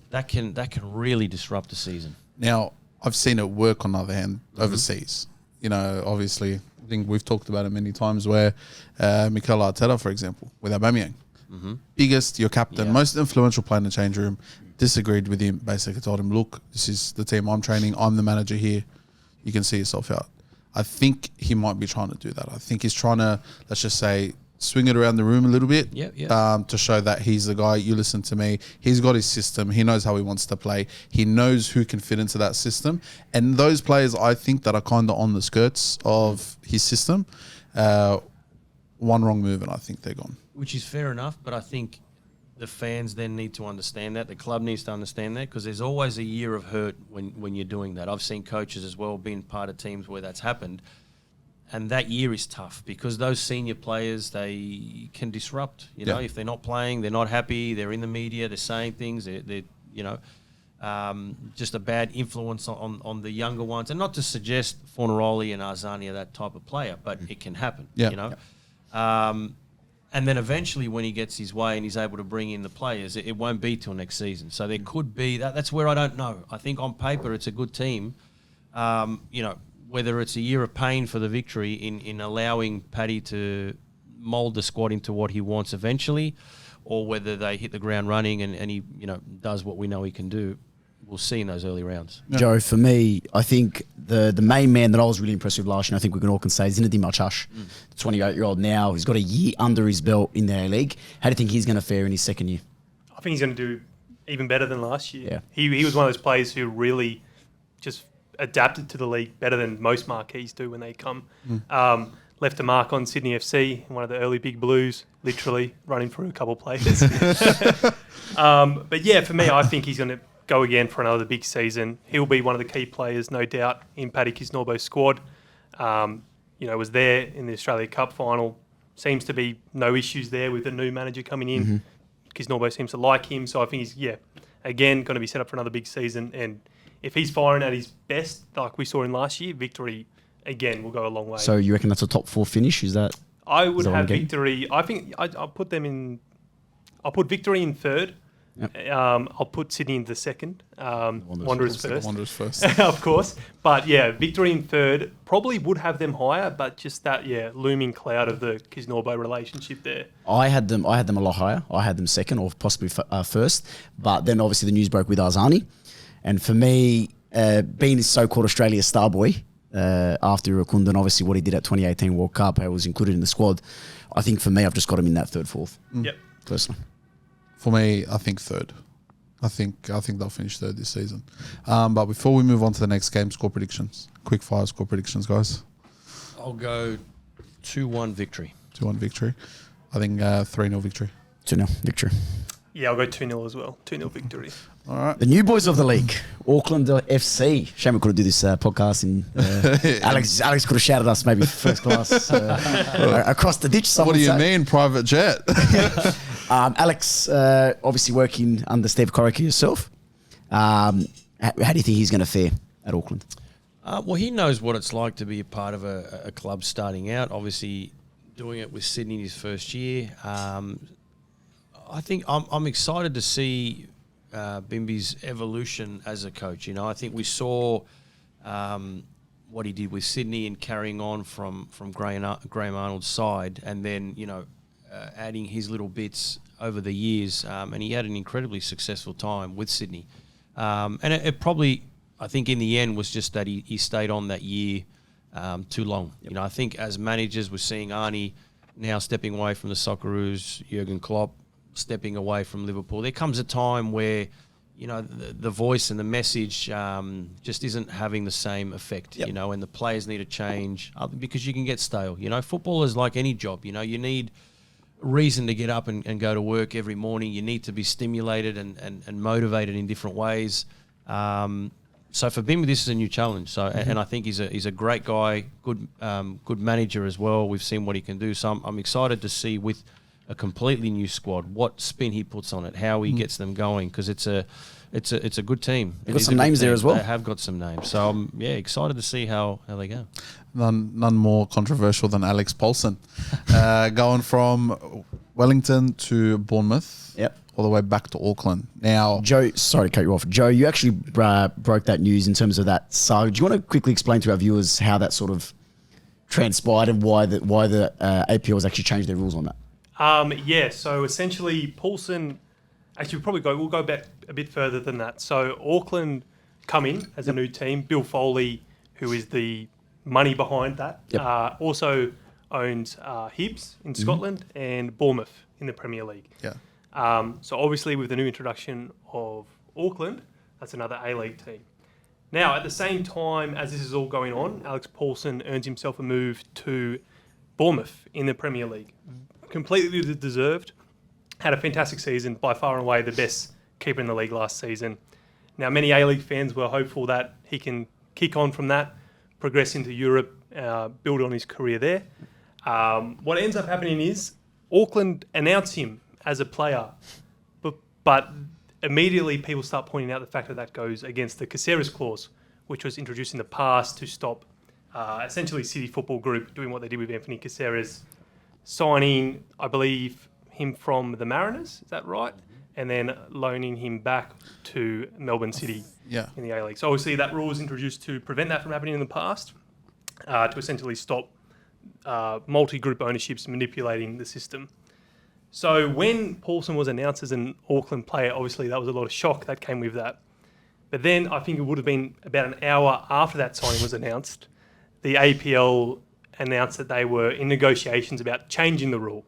[SPEAKER 4] that can really disrupt the season.
[SPEAKER 2] Now, I've seen it work on the other hand overseas. Obviously, I think we've talked about it many times where Mikel Arteta, for example, with Aubameyang, your captain, most influential player in the change room, disagreed with him, basically told him, look, this is the team I'm training, I'm the manager here, you can see yourself out. I think he might be trying to do that. I think he's trying to, let's just say, swing it around the room a little bit to show that he's the guy, you listen to me. He's got his system. He knows how he wants to play. He knows who can fit into that system. And those players, I think, that are kind of on the skirts of his system, one wrong move and I think they're gone.
[SPEAKER 4] Which is fair enough, but I think the fans then need to understand that. The club needs to understand that because there's always a year of hurt when you're doing that. I've seen coaches as well being part of teams where that's happened. And that year is tough because those senior players, they can disrupt. If they're not playing, they're not happy, they're in the media, they're saying things, they're just a bad influence on the younger ones. And not to suggest Fornaroli and Arzani are that type of player, but it can happen,
[SPEAKER 2] Yeah.
[SPEAKER 4] you know. And then eventually when he gets his way and he's able to bring in the players, it won't be till next season. So there could be, that's where I don't know. I think on paper it's a good team. You know, whether it's a year of pain for the Victory in allowing Paddy to mould the squad into what he wants eventually, or whether they hit the ground running and he, you know, does what we know he can do, we'll see in those early rounds.
[SPEAKER 3] Yeah. Joe, for me, I think the main man that I was really impressed with last year, I think we can all can say, is Zinedine Marchash, 28-year-old now. He's got a year under his belt in the A-League. How do you think he's going to fare in his second year?
[SPEAKER 5] I think he's going to do even better than last year.
[SPEAKER 3] Yeah.
[SPEAKER 5] He was one of those players who really just adapted to the league better than most marquees do when they come. Left a mark on Sydney FC, one of the early big blues, literally running through a couple of players. But yeah, for me, I think he's going to go again for another big season. He'll be one of the key players, no doubt, in Paddy Kisnorbo's squad. You know, was there in the Australia Cup final. Seems to be no issues there with the new manager coming in. Kisnorbo seems to like him, so I think he's, again, going to be set up for another big season. And if he's firing at his best, like we saw in last year, Victory, again, will go a long way.
[SPEAKER 3] So you reckon that's a top 4 finish? Is that?
[SPEAKER 5] I would have Victory. I think I'll put them in. I'll put Victory in third.
[SPEAKER 3] Yep.
[SPEAKER 5] I'll put Sydney in the second. Wanderers first.
[SPEAKER 2] Wanderers first.
[SPEAKER 5] Of course. But yeah, Victory in third. Probably would have them higher, but just that looming cloud of the Kisnorbo relationship there.
[SPEAKER 3] I had them a lot higher. I had them second or possibly first. But then obviously the news broke with Arzani. And for me, being his so-called Australia star boy, after Irukunda and obviously what he did at 2018 World Cup, how he was included in the squad, I think for me, I've just got him in that third, fourth.
[SPEAKER 5] Yep.
[SPEAKER 3] Personally.
[SPEAKER 2] For me, I think third. I think they'll finish third this season. But before we move on to the next game, score predictions. Quick fire score predictions, guys.
[SPEAKER 4] I'll go 2-1 Victory.
[SPEAKER 2] 2-1 Victory. I think 3-0 Victory.
[SPEAKER 3] 2-0 Victory.
[SPEAKER 5] Yeah, I'll go 2-0 as well. 2-0 Victory.
[SPEAKER 2] All right.
[SPEAKER 3] The new boys of the league, Auckland FC. Shame we couldn't do this podcast. Alex could have shouted us maybe first class across the ditch.
[SPEAKER 2] What do you mean, private jet?
[SPEAKER 3] Alex, obviously working under Steve Corica yourself. How do you think he's going to fare at Auckland?
[SPEAKER 4] Well, he knows what it's like to be a part of a club starting out. Obviously, doing it with Sydney in his first year. I think I'm excited to see Bimby's evolution as a coach. You know, I think we saw what he did with Sydney and carrying on from Graham Arnold's side, and then adding his little bits over the years, and he had an incredibly successful time with Sydney. And it probably, I think, in the end was just that he stayed on that year too long. Yep. I think as managers, we're seeing Arnie now stepping away from the Socceroos, Jurgen Klopp stepping away from Liverpool. There comes a time where the voice and the message just isn't having the same effect. Yep. And the players need to change because you can get stale. Football is like any job. You need reason to get up and go to work every morning. You need to be stimulated and motivated in different ways. So for Bimby, this is a new challenge. So and I think he's a great guy, good manager as well. We've seen what he can do. So I'm excited to see with a completely new squad what spin he puts on it, how he gets them going, because it's a good team.
[SPEAKER 3] They've got some names there as well.
[SPEAKER 4] They have got some names. So I'm excited to see how they go.
[SPEAKER 2] None more controversial than Alex Paulsen, going from Wellington to Bournemouth.
[SPEAKER 3] Yep.
[SPEAKER 2] All the way back to Auckland. Now,
[SPEAKER 3] Joe, sorry to cut you off. Joe, you actually broke that news in terms of that saga. Do you want to quickly explain to our viewers how that sort of transpired and why the APL has actually changed their rules on that?
[SPEAKER 5] So essentially, Paulsen, actually we'll go back a bit further than that. So Auckland come in as a new team. Bill Foley, who is the money behind that, also owns Hibs in Scotland and Bournemouth in the Premier League.
[SPEAKER 2] Yeah.
[SPEAKER 5] So obviously with the new introduction of Auckland, that's another A-League team. Now, at the same time as this is all going on, Alex Paulsen earns himself a move to Bournemouth in the Premier League. Completely deserved. Had a fantastic season, by far and away the best keeper in the league last season. Now, many A-League fans were hopeful that he can kick on from that, progress into Europe, build on his career there. What ends up happening is Auckland announce him as a player, but immediately people start pointing out the fact that that goes against the Caceres clause, which was introduced in the past to stop essentially City Football Group doing what they did with Anthony Caceres, signing, I believe, him from the Mariners. Is that right? And then loaning him back to Melbourne City in the A-League. So obviously that rule was introduced to prevent that from happening in the past, to essentially stop multi-group ownerships manipulating the system. So when Paulson was announced as an Auckland player, obviously that was a lot of shock that came with that. But then I think it would have been about an hour after that signing was announced, the APL announced that they were in negotiations about changing the rule,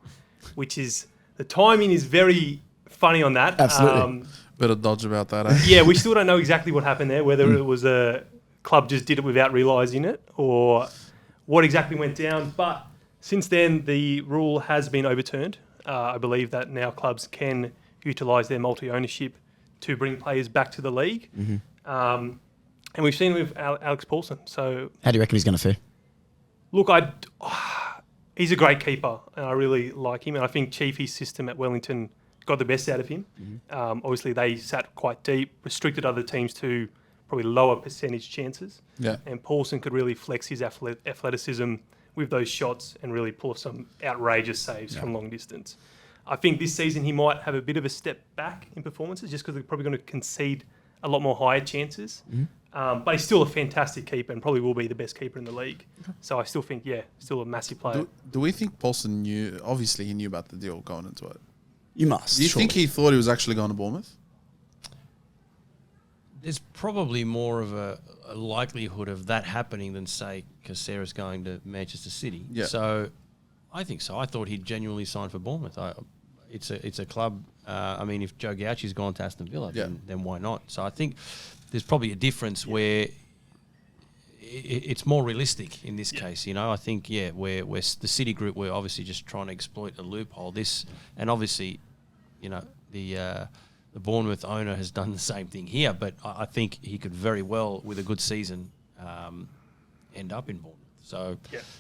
[SPEAKER 5] which is, the timing is very funny on that.
[SPEAKER 3] Absolutely.
[SPEAKER 2] Bit of dodge about that, eh?
[SPEAKER 5] Yeah, we still don't know exactly what happened there, whether it was a club just did it without realising it or what exactly went down. But since then, the rule has been overturned. I believe that now clubs can utilise their multi-ownership to bring players back to the league. And we've seen it with Alex Paulson. So,
[SPEAKER 3] how do you reckon he's going to fare?
[SPEAKER 5] Look, he's a great keeper, and I really like him. And I think Chiefy's system at Wellington got the best out of him. Obviously, they sat quite deep, restricted other teams to probably lower percentage chances.
[SPEAKER 2] Yeah.
[SPEAKER 5] And Paulson could really flex his athleticism with those shots and really pull off some outrageous saves from long distance. I think this season he might have a bit of a step back in performances just because they're probably going to concede a lot more higher chances. But he's still a fantastic keeper and probably will be the best keeper in the league. So I still think, still a massive player.
[SPEAKER 2] Do we think Paulson knew? Obviously, he knew about the deal going into it.
[SPEAKER 3] You must.
[SPEAKER 2] Do you think he thought he was actually going to Bournemouth?
[SPEAKER 4] There's probably more of a likelihood of that happening than, say, Caceres going to Manchester City.
[SPEAKER 2] Yeah.
[SPEAKER 4] So I think so. I thought he'd genuinely signed for Bournemouth. It's a club. I mean, if Joe Gauchi's gone to Aston Villa, then why not? So I think there's probably a difference where it's more realistic in this case. You know, I think where the City Group were obviously just trying to exploit a loophole. And obviously, you know, the Bournemouth owner has done the same thing here, but I think he could very well, with a good season, end up in Bournemouth. So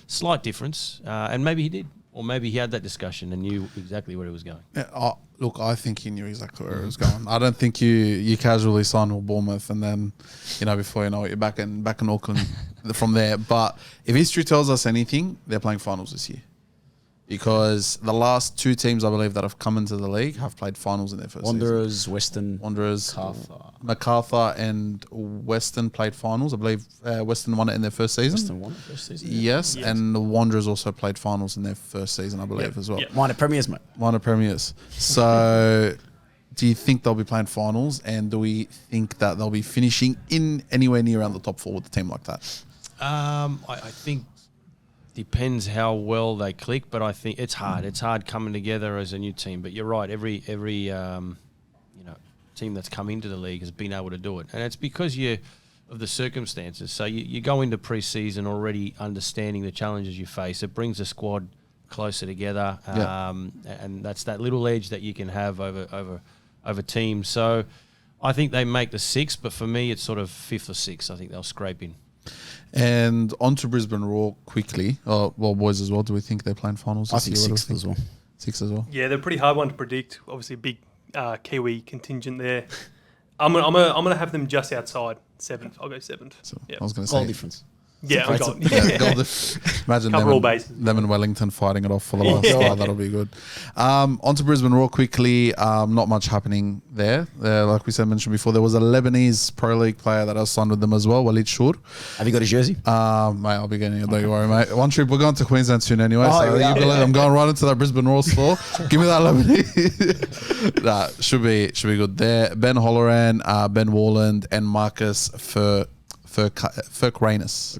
[SPEAKER 4] slight difference, and maybe he did, or maybe he had that discussion and knew exactly where he was going.
[SPEAKER 2] Yeah, look, I think he knew exactly where it was going. I don't think you casually sign with Bournemouth and then, you know, before you know it, you're back in Auckland from there. But if history tells us anything, they're playing finals this year. Because the last two teams, I believe, that have come into the league have played finals in their first season. Wanderers, MacArthur and Western played finals. I believe Western won it in their first season.
[SPEAKER 3] Western won it first season.
[SPEAKER 2] Yes, and the Wanderers also played finals in their first season, I believe, as well.
[SPEAKER 3] Minor premiers, mate.
[SPEAKER 2] Minor premiers. So do you think they'll be playing finals? And do we think that they'll be finishing in anywhere near around the top four with a team like that?
[SPEAKER 4] I think depends how well they click, but I think it's hard. It's hard coming together as a new team. But you're right. Every team that's come into the league has been able to do it, and it's because of the circumstances. So you go into pre-season already understanding the challenges you face. It brings the squad closer together, and that's that little edge that you can have over teams. So I think they make the six, but for me, it's sort of fifth or sixth. I think they'll scrape in.
[SPEAKER 2] And on to Brisbane Roar quickly. Well, boys as well. Do we think they're playing finals?
[SPEAKER 3] I think sixth as well.
[SPEAKER 2] Sixth as well.
[SPEAKER 5] Yeah, they're a pretty hard one to predict. Obviously, a big Kiwi contingent there. I'm gonna have them just outside seventh. I'll go seventh.
[SPEAKER 2] So
[SPEAKER 5] yep.
[SPEAKER 2] I was going to
[SPEAKER 3] Goal
[SPEAKER 2] say
[SPEAKER 3] difference.
[SPEAKER 5] Yeah, I'm going.
[SPEAKER 2] Imagine
[SPEAKER 5] Cover all bases.
[SPEAKER 2] them and Wellington fighting it off for the last while. That'll be good. On to Brisbane Roar quickly. Not much happening there. Like we mentioned before, there was a Lebanese Pro League player that I signed with them as well, Walid Shur.
[SPEAKER 3] Have you got his jersey?
[SPEAKER 2] Mate, I'll be getting it. Don't you worry, mate. One trip, we're going to Queensland soon anyway. I'm going right into that Brisbane Roar store. Give me that Lebanese. Should be good there. Ben Holloran, Ben Warland, and Marcus Furk-Rainis.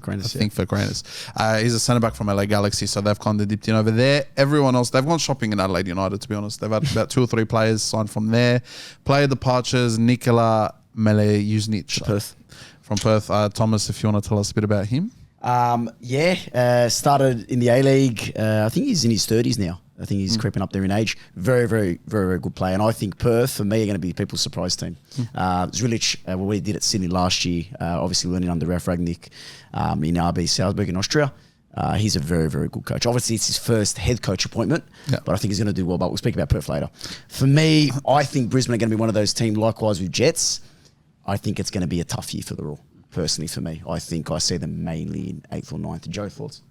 [SPEAKER 2] He's a centre back from LA Galaxy, so they've kind of dipped in over there. Everyone else, they've gone shopping in Adelaide United, to be honest. They've had about 2 or 3 players signed from there. Player departures, Nikola Melejuznic from Perth. Thomas, if you want to tell us a bit about him.
[SPEAKER 3] Started in the A-League. I think he's in his 30s now. I think he's creeping up there in age. Very, very, very, very good player. And I think Perth, for me, are going to be people's surprise team. Zrilic, what we did at Sydney last year, obviously learning under Ralf Ragnick in RB Salzburg in Austria. He's a very, very good coach. Obviously, it's his first head coach appointment, but I think he's going to do well. But we'll speak about Perth later. For me, I think Brisbane are going to be one of those teams, likewise with Jets. I think it's going to be a tough year for the Roar, personally for me. I think I see them mainly in 8th or 9th. Joe, thoughts?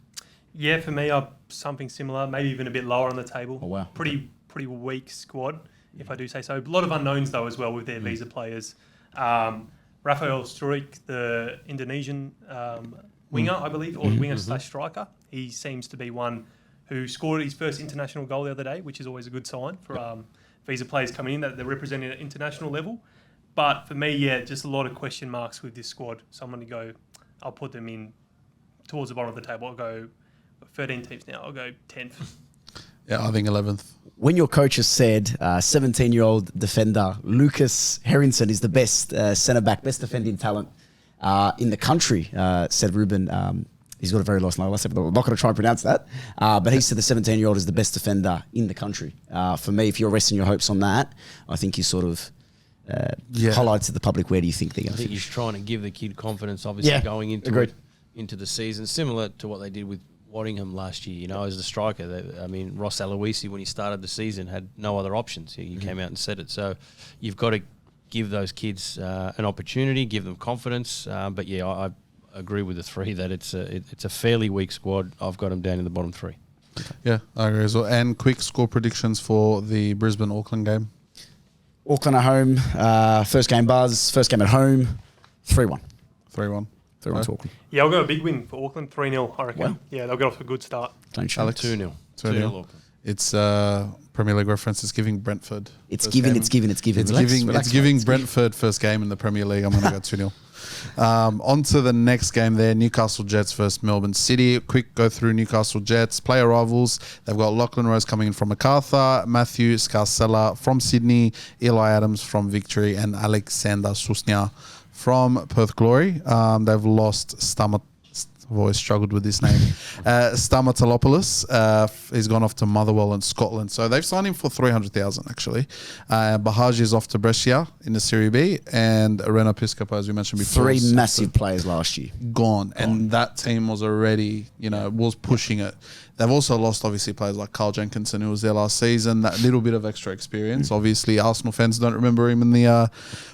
[SPEAKER 5] Yeah, for me, something similar, maybe even a bit lower on the table.
[SPEAKER 3] Oh, wow.
[SPEAKER 5] Pretty weak squad, if I do say so. A lot of unknowns, though, as well, with their visa players. Rafael Struik, the Indonesian winger, I believe, or winger/striker. He seems to be one who scored his first international goal the other day, which is always a good sign for visa players coming in, that they're representing at international level. But for me, just a lot of question marks with this squad. So I'm going to go, I'll put them in towards the bottom of the table. I'll go 13 teams now. I'll go 10th.
[SPEAKER 2] Yeah, I think 11th. When
[SPEAKER 3] your coach has said 17-year-old defender Lucas Harrington is the best centre-back, best defending talent in the country, said Ruben. He's got a very last name. I'm not going to try and pronounce that. But he said the 17-year-old is the best defender in the country. For me, if you're resting your hopes on that, I think you sort of highlighted to the public, where do you think they're going to finish?
[SPEAKER 4] He's trying to give the kid confidence, obviously, going into the season, similar to what they did with Waddingham last year, as the striker. Ross Aloisi, when he started the season, had no other options. He came out and said it. So you've got to give those kids an opportunity, give them confidence. I agree with the three that it's a fairly weak squad. I've got them down in the bottom 3.
[SPEAKER 2] Yeah, I agree as well. And quick score predictions for the Brisbane-Auckland game.
[SPEAKER 3] Auckland at home, first game buzz, first game at home, 3-1.
[SPEAKER 2] 3-1.
[SPEAKER 3] 3-1 to Auckland.
[SPEAKER 5] Yeah, I'll go a big win for Auckland, 3-0, I reckon.
[SPEAKER 3] Wow.
[SPEAKER 5] Yeah, they'll get off to a good start.
[SPEAKER 2] Alex?
[SPEAKER 4] 2-0.
[SPEAKER 2] 2-0. Auckland. It's Premier League reference. It's giving Brentford.
[SPEAKER 3] It's giving. It's
[SPEAKER 2] giving Brentford first game in the Premier League. I'm going to go 2-0. On to the next game there, Newcastle Jets versus Melbourne City. Quick go through Newcastle Jets. Player rivals, they've got Lachlan Rose coming in from Macarthur, Matthew Scarcella from Sydney, Eli Adams from Victory, and Alexander Susnia from Perth Glory. They've lost I've always struggled with this name. Stamatolopoulos. He's gone off to Motherwell in Scotland. So they've signed him for $300,000 actually. Bahaji is off to Brescia in the Serie B, and Rena Piscopo, as we mentioned before,
[SPEAKER 3] 3 massive players last year.
[SPEAKER 2] Gone. And that team was already, was pushing it. They've also lost, obviously, players like Carl Jenkinson, who was there last season. That little bit of extra experience. Obviously, Arsenal fans don't remember him in the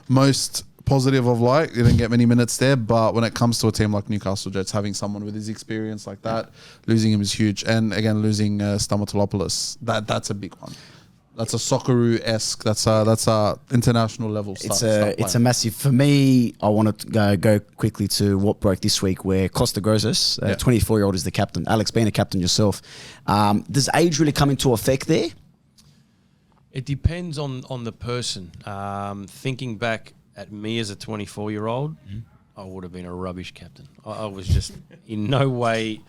[SPEAKER 2] most positive of light. He didn't get many minutes there, but when it comes to a team like Newcastle Jets, having someone with his experience like that, losing him is huge. And again, losing Stamatolopoulos, that's a big one. That's a Socceroo-esque. That's a international level stuff.
[SPEAKER 3] It's a massive. For me, I want to go quickly to what broke this week, where Costa Grosas, 24-year-old, is the captain. Alex, being a captain yourself, does age really come into effect there?
[SPEAKER 4] It depends on the person. Thinking back at me as a 24-year-old, I would have been a rubbish captain. I was just in no way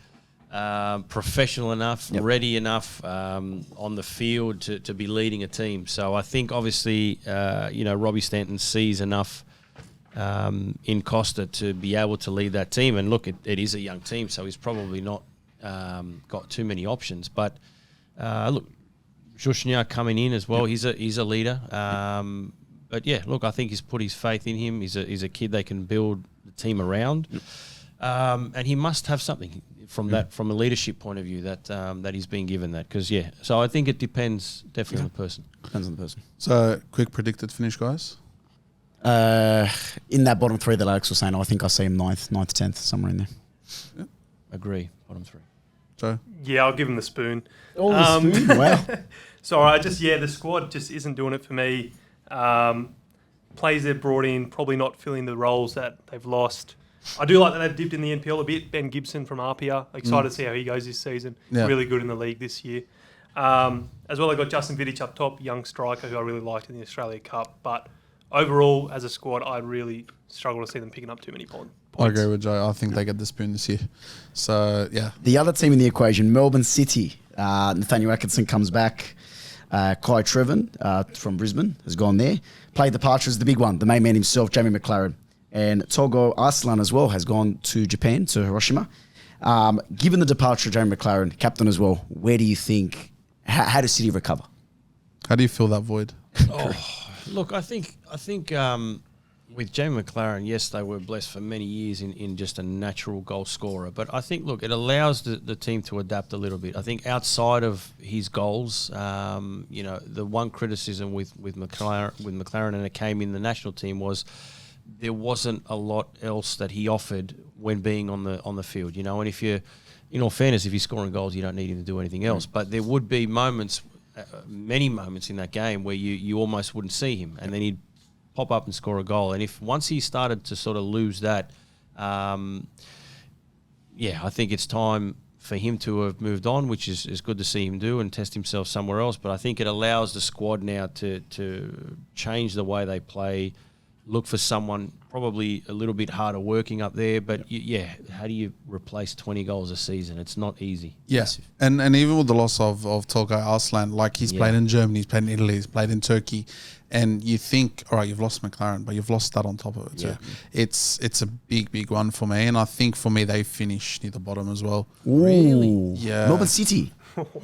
[SPEAKER 4] professional enough, ready enough on the field to be leading a team. So I think obviously, Robbie Stanton sees enough in Costa to be able to lead that team. And look, it is a young team, so he's probably not got too many options. But look, Shushnya coming in as well, he's a leader. But yeah, look, I think he's put his faith in him. He's a kid they can build the team around, and he must have something from that, from a leadership point of view, that he's been given that. Because so I think it depends definitely on the person.
[SPEAKER 3] Depends on the person.
[SPEAKER 2] So quick predicted finish, guys.
[SPEAKER 3] In that bottom 3 that Alex was saying, I think I see him 9th, 10th, somewhere in there.
[SPEAKER 2] Yeah.
[SPEAKER 4] Agree. Bottom 3.
[SPEAKER 2] So
[SPEAKER 5] yeah, I'll give him the spoon.
[SPEAKER 3] Oh, the spoon! Wow.
[SPEAKER 5] Sorry, the squad just isn't doing it for me. Players they've brought in, probably not filling the roles that they've lost. I do like that they've dipped in the NPL a bit. Ben Gibson from Apia. Excited to see how he goes this season.
[SPEAKER 2] Yeah.
[SPEAKER 5] Really good in the league this year. As well, I got Justin Vidic up top, young striker who I really liked in the Australia Cup. But overall, as a squad, I really struggle to see them picking up too many points.
[SPEAKER 2] I agree with Joe. I think they get the spoon this year. So, yeah.
[SPEAKER 3] The other team in the equation, Melbourne City. Nathaniel Atkinson comes back. Kai Trevin from Brisbane has gone there. Played the Partridge, the big one, the main man himself, Jamie McLaren. And Togo Arslan as well has gone to Japan, to Hiroshima. Given the departure of Jamie McLaren, captain as well, where do you think, how does City recover?
[SPEAKER 2] How do you fill that void?
[SPEAKER 4] Look, I think with Jamie McLaren, yes, they were blessed for many years in just a natural goal scorer. But I think, look, it allows the team to adapt a little bit. I think outside of his goals, the one criticism with McLaren, and it came in the national team, was there wasn't a lot else that he offered when being on the field. And if you're, in all fairness, if you're scoring goals, you don't need him to do anything else. But there would be moments, many moments in that game where you almost wouldn't see him, and then he'd pop up and score a goal. And if once he started to sort of lose that, I think it's time for him to have moved on, which is good to see him do and test himself somewhere else. But I think it allows the squad now to change the way they play, look for someone probably a little bit harder working up there. But how do you replace 20 goals a season? It's not easy.
[SPEAKER 2] Yes, and even with the loss of Tolga Arslan, like he's played in Germany, he's played in Italy, he's played in Turkey, and you think, all right, you've lost McLaren, but you've lost that on top of it too. It's a big one for me, and I think for me they finish near the bottom as well.
[SPEAKER 3] Really?
[SPEAKER 2] Yeah.
[SPEAKER 3] Melbourne City.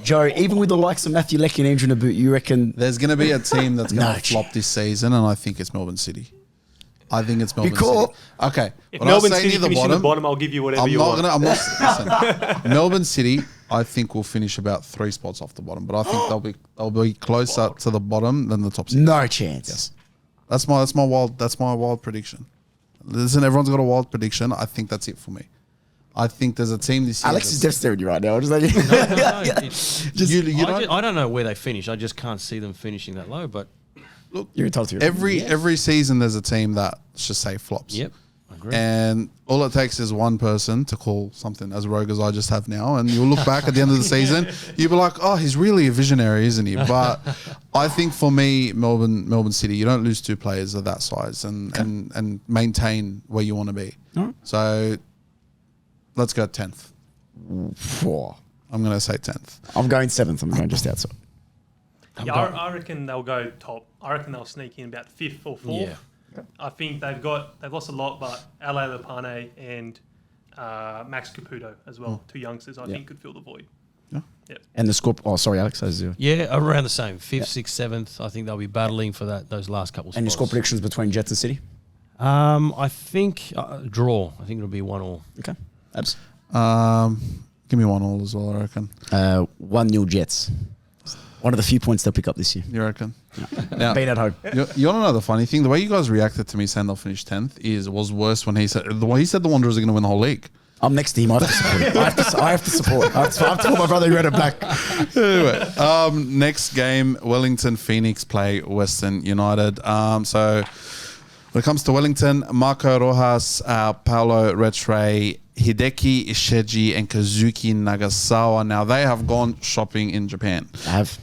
[SPEAKER 3] Joe, even with the likes of Matthew Leckie and Andrew Naboot, you reckon
[SPEAKER 2] There's going to be a team that's going to flop this season, and I think it's Melbourne City. I think it's Melbourne City. Okay.
[SPEAKER 5] If
[SPEAKER 2] when I
[SPEAKER 5] Melbourne
[SPEAKER 2] say
[SPEAKER 5] City
[SPEAKER 2] near the
[SPEAKER 5] finish in the bottom, I'll give you whatever you want.
[SPEAKER 2] Listen, Melbourne City, I think will finish about 3 spots off the bottom, but I think they'll be closer to the bottom than the top 6.
[SPEAKER 3] no chance?
[SPEAKER 2] Yes. That's my wild prediction. Listen, everyone's got a wild prediction. I think that's it for me. I think there's a team this year.
[SPEAKER 3] Alex is devastating you right now. Just like
[SPEAKER 4] I don't know where they finish. I just can't see them finishing that low. But
[SPEAKER 2] look,
[SPEAKER 3] you're entitled to
[SPEAKER 2] every season there's a team that just say flops.
[SPEAKER 4] Yep, I agree.
[SPEAKER 2] And all it takes is one person to call something as rogue as I just have now, and you'll look back at the end of the season, you'll be like, oh, he's really a visionary, isn't he? But I think for me, Melbourne City, you don't lose 2 players of that size and maintain where you want to be.
[SPEAKER 3] All right.
[SPEAKER 2] So let's go 10th. I'm going to say 10th.
[SPEAKER 3] I'm going 7th. I'm going just outside.
[SPEAKER 5] I reckon they'll go top. I reckon they'll sneak in about 5th or 4th.
[SPEAKER 4] Yeah.
[SPEAKER 5] I think they've lost a lot, but L.A. Lepane and Max Caputo as well, 2 youngsters I think could fill the void.
[SPEAKER 2] Yeah.
[SPEAKER 5] Yep.
[SPEAKER 3] And the score. Oh, sorry, Alex.
[SPEAKER 4] Around the same. 5th, 6th, 7th. I think they'll be battling for those last couple spots.
[SPEAKER 3] And your score predictions between Jets and City?
[SPEAKER 4] I think draw. I think it'll be 1-1.
[SPEAKER 3] Okay. Abs.
[SPEAKER 2] Give me 1-1 as well, I reckon.
[SPEAKER 3] 1-0 Jets. One of the few points they'll pick up this year.
[SPEAKER 2] You reckon? Now,
[SPEAKER 3] Being at home.
[SPEAKER 2] you want to know the funny thing? The way you guys reacted to me saying they'll finish 10th was worse when he said the Wanderers are going to win the whole league.
[SPEAKER 3] I'm next to him. I have to support him. I have to support. I have to support my brother who read it back.
[SPEAKER 2] Anyway, next game, Wellington Phoenix play Western United. So when it comes to Wellington, Marco Rojas, Paulo Retre, Hideki Isheji and Kazuki Nagasawa. Now they have gone shopping in Japan.
[SPEAKER 3] I have.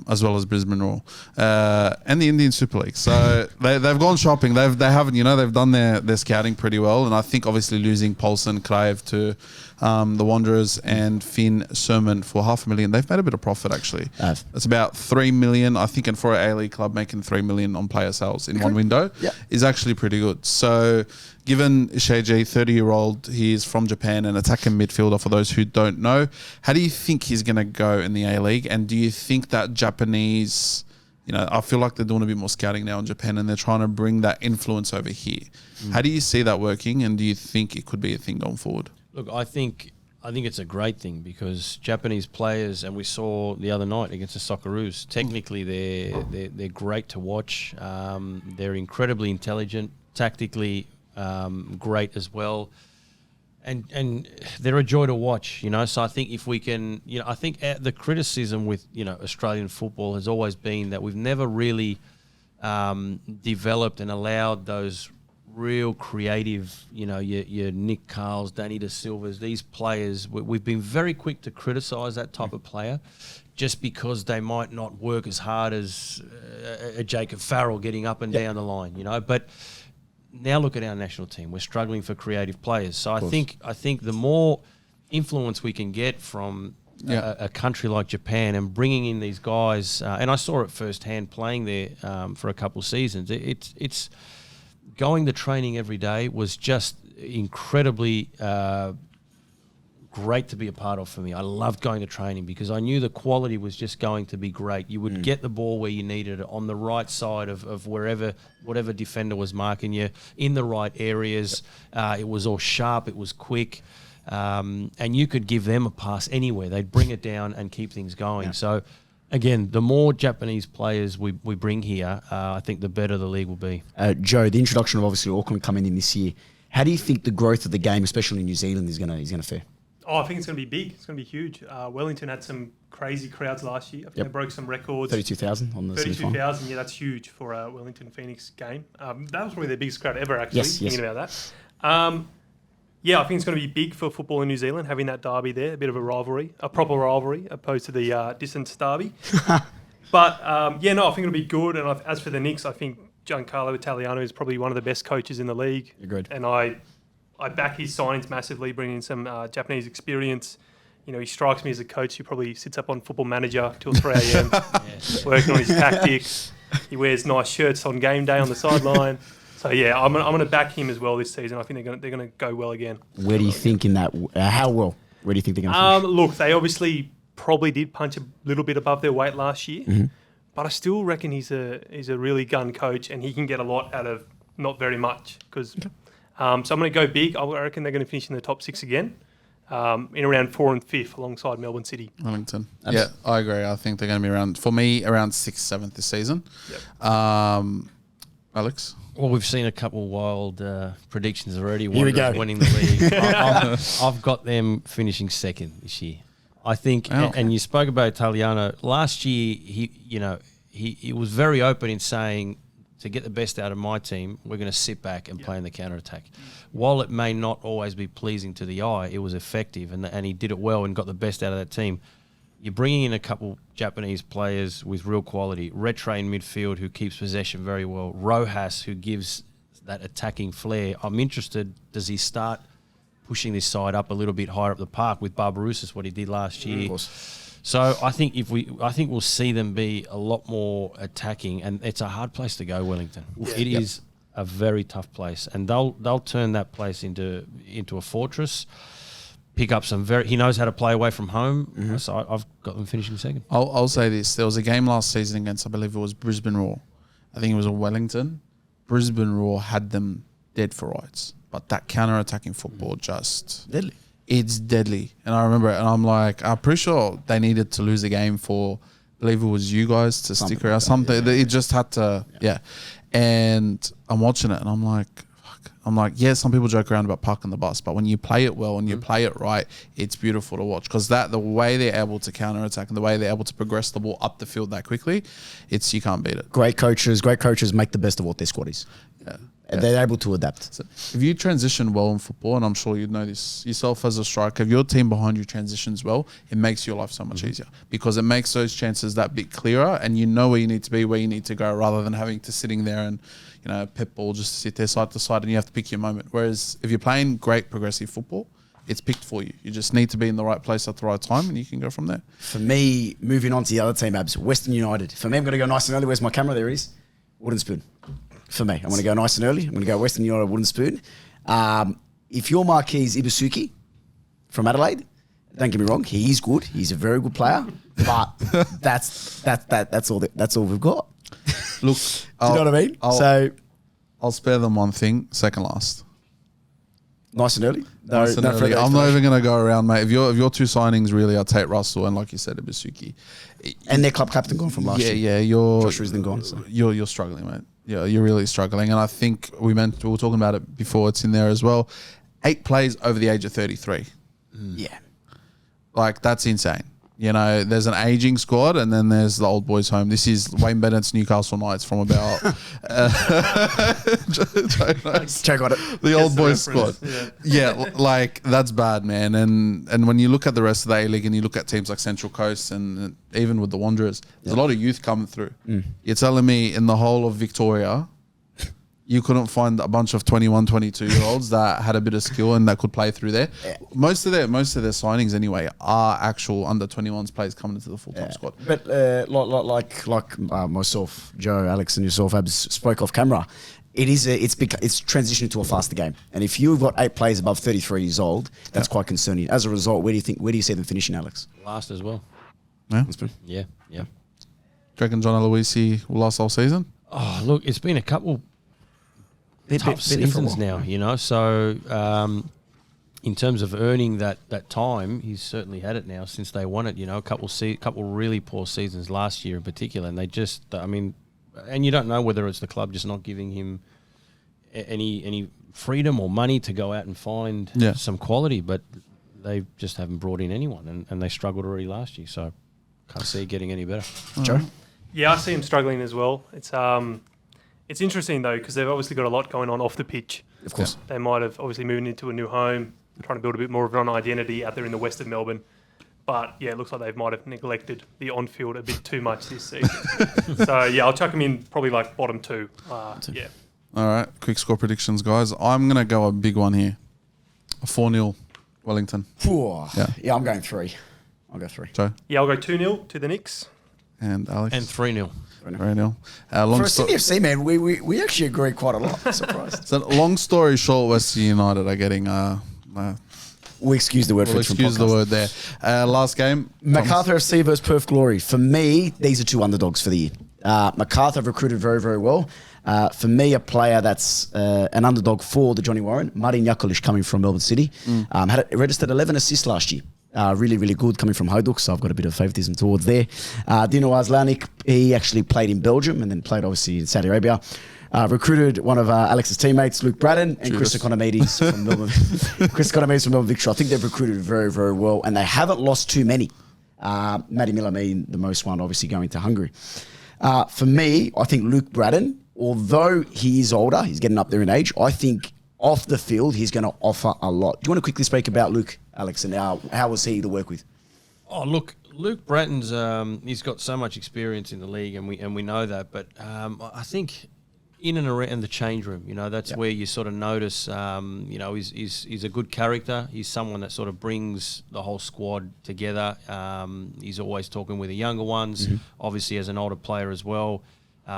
[SPEAKER 2] As well as Brisbane Roar and the Indian Super League. So they've gone shopping. They've done their scouting pretty well. And I think obviously losing Paulson, Kraev to the Wanderers and Finn Sermon for $500,000, they've made a bit of profit actually. It's about $3 million, I think, and for an A-League club making $3 million on player sales in one window is actually pretty good. So given Isheji, 30-year-old, he is from Japan, an attacking midfielder for those who don't know. How do you think he's going to go in the A-League? And do you think that Japanese, I feel like they're doing a bit more scouting now in Japan and they're trying to bring that influence over here. How do you see that working, and do you think it could be a thing going forward?
[SPEAKER 4] Look, I think it's a great thing because Japanese players, and we saw the other night against the Socceroos, technically they're great to watch. They're incredibly intelligent, tactically great as well, and they're a joy to watch. So I think if we can, I think the criticism with Australian football has always been that we've never really developed and allowed those real creative, your Nick Carls, Danny De Silvas, these players. We've been very quick to criticise that type of player, just because they might not work as hard as a Jacob Farrell getting up and down the line, But now look at our national team. We're struggling for creative players. So I think the more influence we can get from a country like Japan and bringing in these guys, and I saw it firsthand playing there for a couple of seasons. It's going to training every day was just incredibly great to be a part of for me. I loved going to training because I knew the quality was just going to be great. You would get the ball where you needed it, on the right side of whatever defender was marking you, in the right areas. It was all sharp. It was quick. And you could give them a pass anywhere. They'd bring it down and keep things going.
[SPEAKER 3] Yeah.
[SPEAKER 4] So, again, the more Japanese players we bring here, I think the better the league will be.
[SPEAKER 3] Joe, the introduction of obviously Auckland coming in this year, how do you think the growth of the game, especially in New Zealand, is going to fare?
[SPEAKER 5] Oh, I think it's going to be big. It's going to be huge. Wellington had some crazy crowds last year. I think they broke some records.
[SPEAKER 3] 32,000 on the
[SPEAKER 5] 32,000, yeah, that's huge for a Wellington-Phoenix game. That was probably their biggest crowd ever, actually, thinking about that. Yeah, I think it's going to be big for football in New Zealand, having that derby there, a bit of a rivalry, a proper rivalry, opposed to the distance derby. But, yeah, no, I think it'll be good. And as for the Knicks, I think Giancarlo Italiano is probably one of the best coaches in the league.
[SPEAKER 3] Agreed.
[SPEAKER 5] And I back his signings massively, bringing in some Japanese experience. You know, he strikes me as a coach who probably sits up on Football Manager till 3 a.m. Working on his tactics. He wears nice shirts on game day on the sideline. So yeah, I'm gonna back him as well this season. I think they're gonna go well again.
[SPEAKER 3] Where do you think in that? How well? Where do you think they're going to finish?
[SPEAKER 5] Look, they obviously probably did punch a little bit above their weight last year, but I still reckon he's a really gun coach and he can get a lot out of not very much. Because so I'm gonna go big. I reckon they're gonna finish in the top 6 again. In around 4th and 5th alongside Melbourne City.
[SPEAKER 2] Wellington. Yeah, I agree. I think they're going to be around 6th, 7th this season. Yep. Alex?
[SPEAKER 4] Well, we've seen a couple wild predictions already.
[SPEAKER 3] Here we go.
[SPEAKER 4] Winning the league. I've got them finishing 2nd this year. I think, and you spoke about Italiano. Last year, he was very open in saying, to get the best out of my team, we're going to sit back and play in the counter-attack. While it may not always be pleasing to the eye, it was effective, and he did it well and got the best out of that team. You're bringing in a couple Japanese players with real quality. Retre in midfield, who keeps possession very well. Rojas, who gives that attacking flair. I'm interested, does he start pushing this side up a little bit higher up the park with Barbarouses, what he did last year?
[SPEAKER 3] Of course.
[SPEAKER 4] So I think we'll see them be a lot more attacking, and it's a hard place to go, Wellington. It is a very tough place, and they'll turn that place into a fortress. Pick up some he knows how to play away from home. So I've got them finishing 2nd.
[SPEAKER 2] I'll say this: there was a game last season against, I believe it was Brisbane Roar. I think it was a Wellington. Brisbane Roar had them dead for rights, but that counter-attacking football just
[SPEAKER 3] Deadly.
[SPEAKER 2] It's deadly. And I remember it, and I'm like, I'm pretty sure they needed to lose the game for, I believe it was you guys to stick around. Something. It just had to, And I'm watching it, and I'm like, yeah, some people joke around about parking the bus, but when you play it well and you play it right, it's beautiful to watch. Because the way they're able to counter-attack and the way they're able to progress the ball up the field that quickly, you can't beat it.
[SPEAKER 3] Great coaches make the best of what their squad is.
[SPEAKER 2] Yeah.
[SPEAKER 3] And they're able to adapt.
[SPEAKER 2] So if you transition well in football, and I'm sure you know this yourself as a striker, if your team behind you transitions well, it makes your life so much easier because it makes those chances that bit clearer, and you know where you need to be, where you need to go, rather than having to sitting there and pep ball just to sit there side to side, and you have to pick your moment. Whereas if you're playing great progressive football, it's picked for you. You just need to be in the right place at the right time, and you can go from there.
[SPEAKER 3] For me, moving on to the other team, Abs, Western United. For me, I'm going to go nice and early. Where's my camera? There it is. Wooden spoon. For me, I'm going to go nice and early. I'm going to go Western United wooden spoon. If your marquee is Ibasuki from Adelaide, don't get me wrong, he is good. He's a very good player, but that's all we've got.
[SPEAKER 2] Look,
[SPEAKER 3] do you know what I mean?
[SPEAKER 2] I'll spare them one thing. 2nd last.
[SPEAKER 3] Nice and early.
[SPEAKER 2] Nice and early. I'm not even going to go around, mate. If your 2 signings, really, I'll take Russell and, like you said, Ibasuki.
[SPEAKER 3] And their club captain gone from last year.
[SPEAKER 2] Yeah, Josh
[SPEAKER 3] Risden gone. So.
[SPEAKER 2] You're struggling, mate. Yeah, you're really struggling. And I think we were talking about it before. It's in there as well. 8 players over the age of 33.
[SPEAKER 3] Yeah.
[SPEAKER 2] Like, that's insane. There's an aging squad, and then there's the old boys' home. This is Wayne Bennett's Newcastle Knights from about
[SPEAKER 3] Check on it.
[SPEAKER 2] The old boys squad. Yeah, like that's bad, man. And when you look at the rest of the A-League and you look at teams like Central Coast and even with the Wanderers, there's a lot of youth coming through. You're telling me in the whole of Victoria, you couldn't find a bunch of 21, 22-year-olds that had a bit of skill and that could play through there. Yeah. Most of their signings anyway are actual under 21s players coming into the full-time squad.
[SPEAKER 3] But like myself, Joe, Alex, and yourself, Abs, spoke off camera. it's transitioned to a faster game. And if you've got 8 players above 33 years old, that's quite concerning. As a result, where do you see them finishing, Alex?
[SPEAKER 4] Last as well.
[SPEAKER 2] Yeah.
[SPEAKER 4] Yeah.
[SPEAKER 2] Do you reckon John Aloisi will last all season?
[SPEAKER 4] Oh, look, it's been a couple tough seasons now, you know. So in terms of earning that time, he's certainly had it now since they won it. You know, a couple really poor seasons last year in particular, and they just, I mean, and you don't know whether it's the club just not giving him any freedom or money to go out and find some quality, but they just haven't brought in anyone, and they struggled already last year. So can't see it getting any better.
[SPEAKER 3] Joe?
[SPEAKER 5] Yeah, I see him struggling as well. It's interesting though because they've obviously got a lot going on off the pitch.
[SPEAKER 3] Of course.
[SPEAKER 5] They might have obviously moved into a new home, trying to build a bit more of an identity out there in the west of Melbourne. But yeah, it looks like they might have neglected the on-field a bit too much this season. So yeah, I'll chuck him in probably like bottom 2. Yeah.
[SPEAKER 2] All right, quick score predictions, guys. I'm going to go a big one here. A 4-0 Wellington.
[SPEAKER 3] Yeah, I'm going 3. I'll go 3.
[SPEAKER 2] Joe?
[SPEAKER 5] Yeah, I'll go 2-0 to the Knicks.
[SPEAKER 2] And Alex?
[SPEAKER 4] And 3-0.
[SPEAKER 2] 3-0.
[SPEAKER 3] For a Sydney FC, man, we actually agree quite a lot. Surprised.
[SPEAKER 2] So long story short, Western United are getting...
[SPEAKER 3] we excuse the word for
[SPEAKER 2] we'll
[SPEAKER 3] it from
[SPEAKER 2] excuse the
[SPEAKER 3] podcast.
[SPEAKER 2] word there. Last game.
[SPEAKER 3] MacArthur FC versus Perth Glory. For me, these are 2 underdogs for the year. MacArthur have recruited very, very well. For me, a player that's an underdog for the Johnny Warren, Martin Jakolic coming from Melbourne City. Registered 11 assists last year. Really, really good coming from Hajduk, so I've got a bit of favouritism towards there. Dino Aslanik, he actually played in Belgium and then played obviously in Saudi Arabia. Recruited one of Alex's teammates, Luke Braddon, and Chris Economides from Melbourne. Chris Economides from Melbourne Victory. I think they've recruited very, very well, and they haven't lost too many. Matty Miller being the most one, obviously going to Hungary. For me, I think Luke Braddon, although he is older, he's getting up there in age, I think off the field he's going to offer a lot. Do you want to quickly speak about Luke, Alex, and how was he to work with?
[SPEAKER 4] Oh, look, Luke Bratton's he's got so much experience in the league, and we know that. But I think in and around the change room, you know, that's where you sort of notice, you know, he's a good character. He's someone that sort of brings the whole squad together. He's always talking with the younger ones, obviously as an older player as well.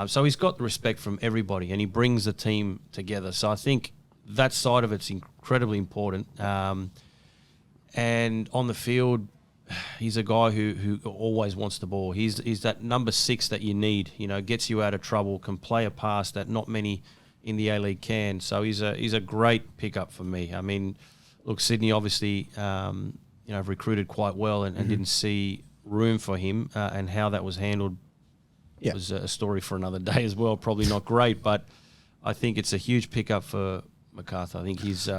[SPEAKER 4] So he's got the respect from everybody, and he brings the team together. So I think that side of it's incredibly important. And on the field, he's a guy who always wants the ball. He's that number 6 that you need. You know, gets you out of trouble, can play a pass that not many in the A-League can. So he's a great pickup for me. I mean, look, Sydney obviously you know, recruited quite well and didn't see room for him, and how that was handled was a story for another day as well. Probably not great, but I think it's a huge pickup for MacArthur. I think his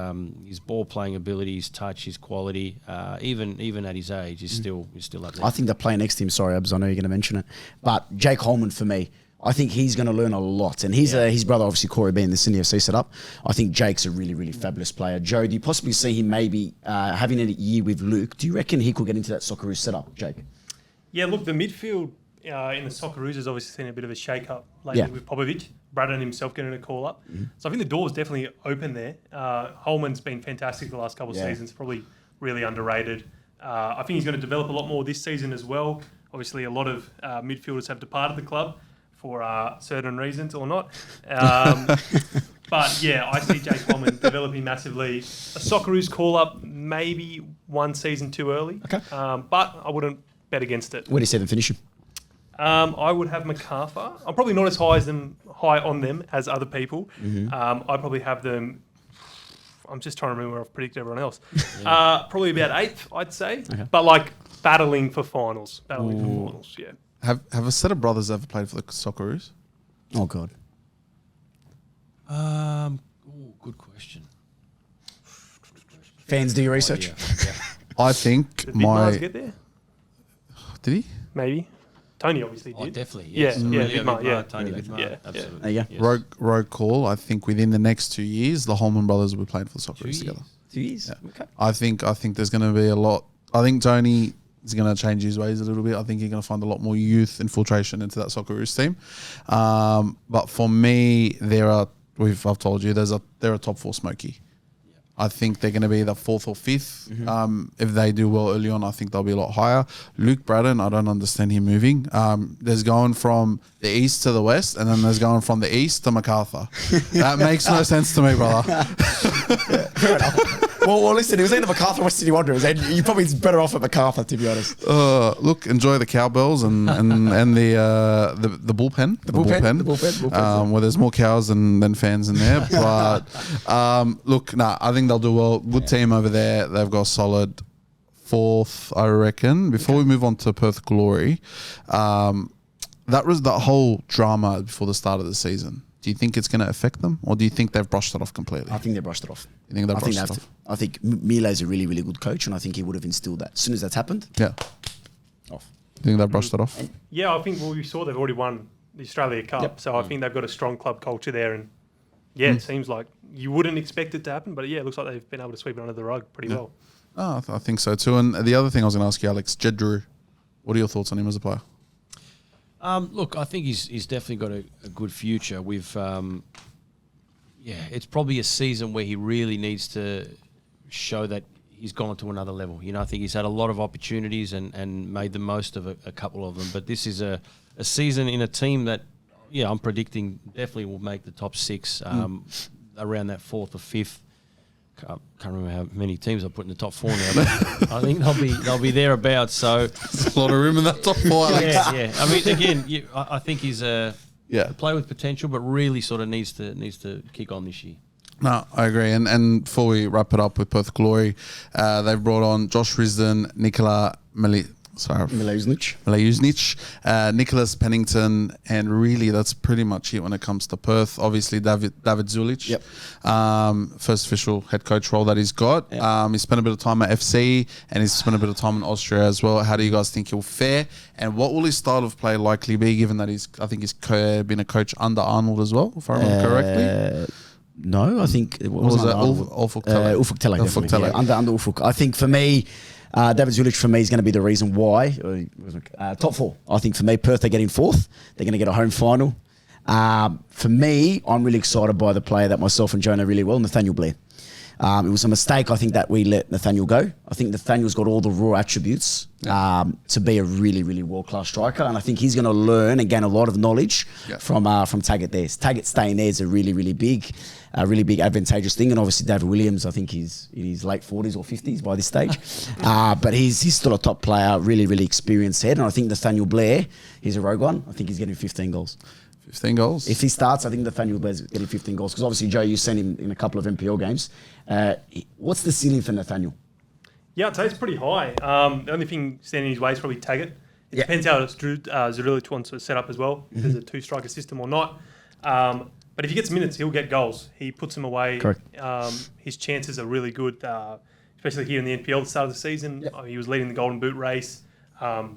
[SPEAKER 4] ball playing ability, his touch, his quality, even at his age, he's still up there.
[SPEAKER 3] I think the player next to him, sorry, Abs, I know you're going to mention it, but Jake Holman for me, I think he's going to learn a lot. And his brother, obviously, Corey being the Sydney FC setup, I think Jake's a really, really fabulous player. Joe, do you possibly see him maybe having a year with Luke? Do you reckon he could get into that Socceroos setup, Jake?
[SPEAKER 5] Yeah, look, the midfield in the Socceroos has obviously seen a bit of a shake-up lately with Popovic. Braddon himself getting a call-up. So I think the door is definitely open there. Holman's been fantastic the last couple of seasons, probably really underrated. I think he's going to develop a lot more this season as well. Obviously, a lot of midfielders have departed the club for certain reasons or not. But yeah, I see Jake Holman developing massively. A Socceroos call-up maybe one season too early.
[SPEAKER 3] Okay.
[SPEAKER 5] But I wouldn't bet against it.
[SPEAKER 3] Where do you see them finishing?
[SPEAKER 5] I would have MacArthur. I'm probably not as high on them as other people. I probably have them. I'm just trying to remember where I've predicted everyone else. Probably about 8th, I'd say. Okay. But like battling for finals. Yeah.
[SPEAKER 2] Have a set of brothers ever played for the Socceroos?
[SPEAKER 3] Oh God.
[SPEAKER 4] Good question.
[SPEAKER 3] Fans, do your research.
[SPEAKER 4] Yeah.
[SPEAKER 2] I think
[SPEAKER 5] Did Vidmar's get there?
[SPEAKER 2] Did he?
[SPEAKER 5] Maybe. Tony obviously did.
[SPEAKER 4] Oh, definitely. Yes.
[SPEAKER 5] Vidmar,
[SPEAKER 4] Tony Vidmar.
[SPEAKER 5] Yeah.
[SPEAKER 4] Absolutely.
[SPEAKER 3] There you go.
[SPEAKER 4] Yes.
[SPEAKER 2] Rogue call. I think within the next 2 years, the Holman brothers will be playing for the Socceroos together.
[SPEAKER 3] 2 years.
[SPEAKER 2] Yeah.
[SPEAKER 3] Okay.
[SPEAKER 2] I think there's going to be a lot. I think Tony is going to change his ways a little bit. I think he's going to find a lot more youth infiltration into that Socceroos team. But for me, I've told you, they're a top 4 smoky. I think they're going to be the 4th or 5th. If they do well early on, I think they'll be a lot higher. Luke Braddon, I don't understand him moving. There's going from the east to the west, and then there's going from the east to MacArthur. That makes no sense to me, brother.
[SPEAKER 3] Fair enough. Well, listen, he was either MacArthur or West Sydney Wanderers, and you're probably better off at MacArthur, to be honest.
[SPEAKER 2] Look, enjoy the cowbells and the bullpen. The bullpen, where there's more cows than fans in there. But look, I think they'll do well. Good team over there. They've got a solid 4th, I reckon. Before we move on to Perth Glory, that was the whole drama before the start of the season. Do you think it's going to affect them, or do you think they've brushed it off completely?
[SPEAKER 3] I think they brushed it off.
[SPEAKER 2] You think they've brushed it off?
[SPEAKER 3] I think Mile's a really, really good coach, and I think he would have instilled that. As soon as that's happened, off.
[SPEAKER 2] You think they've brushed it off?
[SPEAKER 5] Yeah, I think we saw they've already won the Australia Cup, so I think they've got a strong club culture there, and it seems like you wouldn't expect it to happen, but it looks like they've been able to sweep it under the rug pretty well.
[SPEAKER 2] Oh, I think so too. And the other thing I was going to ask you, Alex, Jed Drew, what are your thoughts on him as a player?
[SPEAKER 4] Look, I think he's definitely got a good future. It's probably a season where he really needs to show that he's gone to another level. I think he's had a lot of opportunities and made the most of a couple of them. But this is a season in a team that, I'm predicting definitely will make the top 6 around that 4th or 5th. Can't remember how many teams I put in the top 4 now, but I think they'll be thereabouts. So
[SPEAKER 2] there's a lot of room in that top 4.
[SPEAKER 4] Yeah. I mean, again, I think he's a player with potential, but really sort of needs to kick on this year.
[SPEAKER 2] No, I agree. And before we wrap it up with Perth Glory, they've brought on Josh Risdon, Nikola Milejuznic, Nicholas Pennington, and really that's pretty much it when it comes to Perth. Obviously, David Zulic, first official head coach role that he's got. He spent a bit of time at FC, and he's spent a bit of time in Austria as well. How do you guys think he'll fare? And what will his style of play likely be, given that he's been a coach under Arnold as well, if I remember correctly?
[SPEAKER 3] No, I think it was
[SPEAKER 2] Ufuk Talay.
[SPEAKER 3] Ufuk Talay. Under Ufuk. I think for me, David Zulic for me is going to be the reason why. Top 4. I think for me, Perth are getting 4th. They're going to get a home final. For me, I'm really excited by the player that myself and Jonah really well, Nathaniel Blair. It was a mistake, I think, that we let Nathaniel go. I think Nathaniel's got all the raw attributes to be a really, really world-class striker, and I think he's going to learn and gain a lot of knowledge from Taggart there. Taggart staying there is a really, really big advantageous thing, and obviously David Williams, I think he's in his late 40s or 50s by this stage, but he's still a top player, really, really experienced head, and I think Nathaniel Blair, he's a rogue one. I think he's getting 15 goals.
[SPEAKER 2] 15 goals.
[SPEAKER 3] If he starts, I think Nathaniel Blair's getting 15 goals. Because obviously, Joe, you've seen him in a couple of NPL games. What's the ceiling for Nathaniel?
[SPEAKER 5] Yeah, I'd say it's pretty high. The only thing standing in his way is probably Taggart. It depends how Zulic wants to set up as well, if there's a 2-striker system or not. But if he gets minutes, he'll get goals. He puts them away.
[SPEAKER 3] Correct.
[SPEAKER 5] His chances are really good, especially here in the NPL at the start of the season. He was leading the Golden Boot race,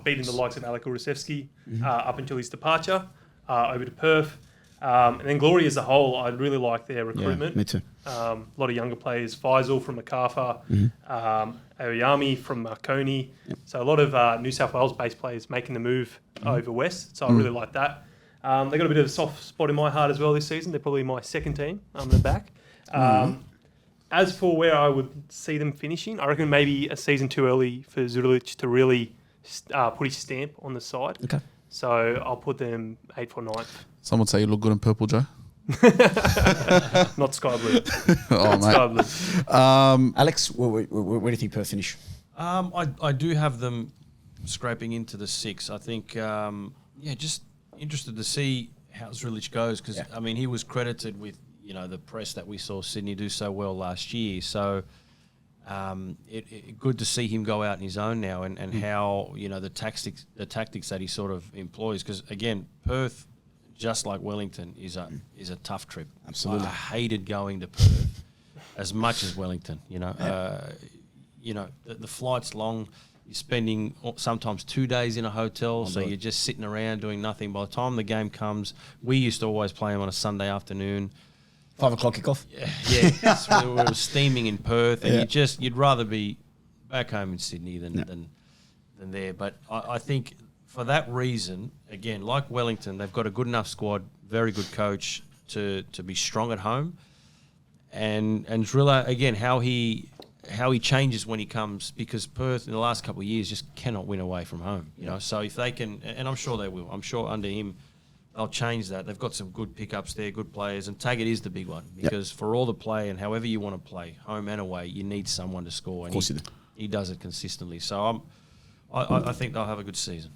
[SPEAKER 5] beating the likes of Alec Urasevsky up until his departure. Over to Perth. And then Glory as a whole, I really like their recruitment.
[SPEAKER 3] Me too.
[SPEAKER 5] A lot of younger players. Faisal from MacArthur, Aoyami from Marconi. So a lot of New South Wales-based players making the move over west. So I really like that. They got a bit of a soft spot in my heart as well this season. They're probably my second team. I'm in the back. As for where I would see them finishing, I reckon maybe a season too early for Zulic to really put his stamp on the side.
[SPEAKER 3] Okay.
[SPEAKER 5] So I'll put them 8th or 9th.
[SPEAKER 2] Some would say you look good in purple, Joe.
[SPEAKER 5] Not sky blue.
[SPEAKER 2] Not
[SPEAKER 5] sky blue.
[SPEAKER 3] Alex, where do you think Perth finish?
[SPEAKER 4] I do have them scraping into the 6. I think, just interested to see how Zulic goes because, I mean, he was credited with, the press that we saw Sydney do so well last year. So good to see him go out on his own now and how, the tactics that he sort of employs. Because, again, Perth, just like Wellington, is a tough trip.
[SPEAKER 3] Absolutely.
[SPEAKER 4] I hated going to Perth as much as Wellington, the flight's long. You're spending sometimes 2 days in a hotel, so you're just sitting around doing nothing. By the time the game comes, we used to always play them on a Sunday afternoon.
[SPEAKER 3] 5 o'clock kickoff.
[SPEAKER 4] Yeah. So we were steaming in Perth, and you'd rather be back home in Sydney than there. But I think for that reason, again, like Wellington, they've got a good enough squad, very good coach to be strong at home. Driller again, how he changes when he comes, because Perth in the last couple of years just cannot win away from home. You know, so if they can, and I'm sure they will. I'm sure under him they'll change that. They've got some good pickups there, good players, and Taggart is the big one because for all the play and however you want to play, home and away, you need someone to score. And
[SPEAKER 3] of course you do.
[SPEAKER 4] He does it consistently. So I think they'll have a good season.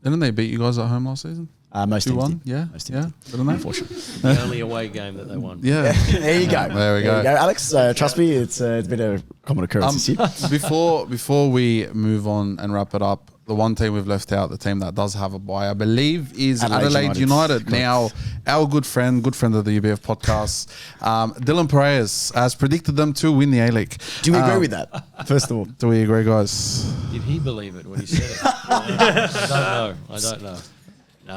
[SPEAKER 2] Didn't they beat you guys at home last season?
[SPEAKER 3] Most teams
[SPEAKER 2] 2-1?
[SPEAKER 3] did.
[SPEAKER 2] Yeah,
[SPEAKER 3] Most teams did.
[SPEAKER 2] Didn't they?
[SPEAKER 3] Unfortunately.
[SPEAKER 4] The only away game that they won.
[SPEAKER 2] Yeah.
[SPEAKER 3] There you go.
[SPEAKER 2] There we go.
[SPEAKER 3] Alex, trust me, it's been a common occurrence this year.
[SPEAKER 2] Before we move on and wrap it up, the one team we've left out, the team that does have a bye, I believe, is Adelaide United. Now, our good friend of the UBF podcast, Dylan Perez, has predicted them to win the A-League.
[SPEAKER 3] Do we agree with that, first of all?
[SPEAKER 2] Do we agree, guys?
[SPEAKER 4] Did he believe it when he said it? I don't know.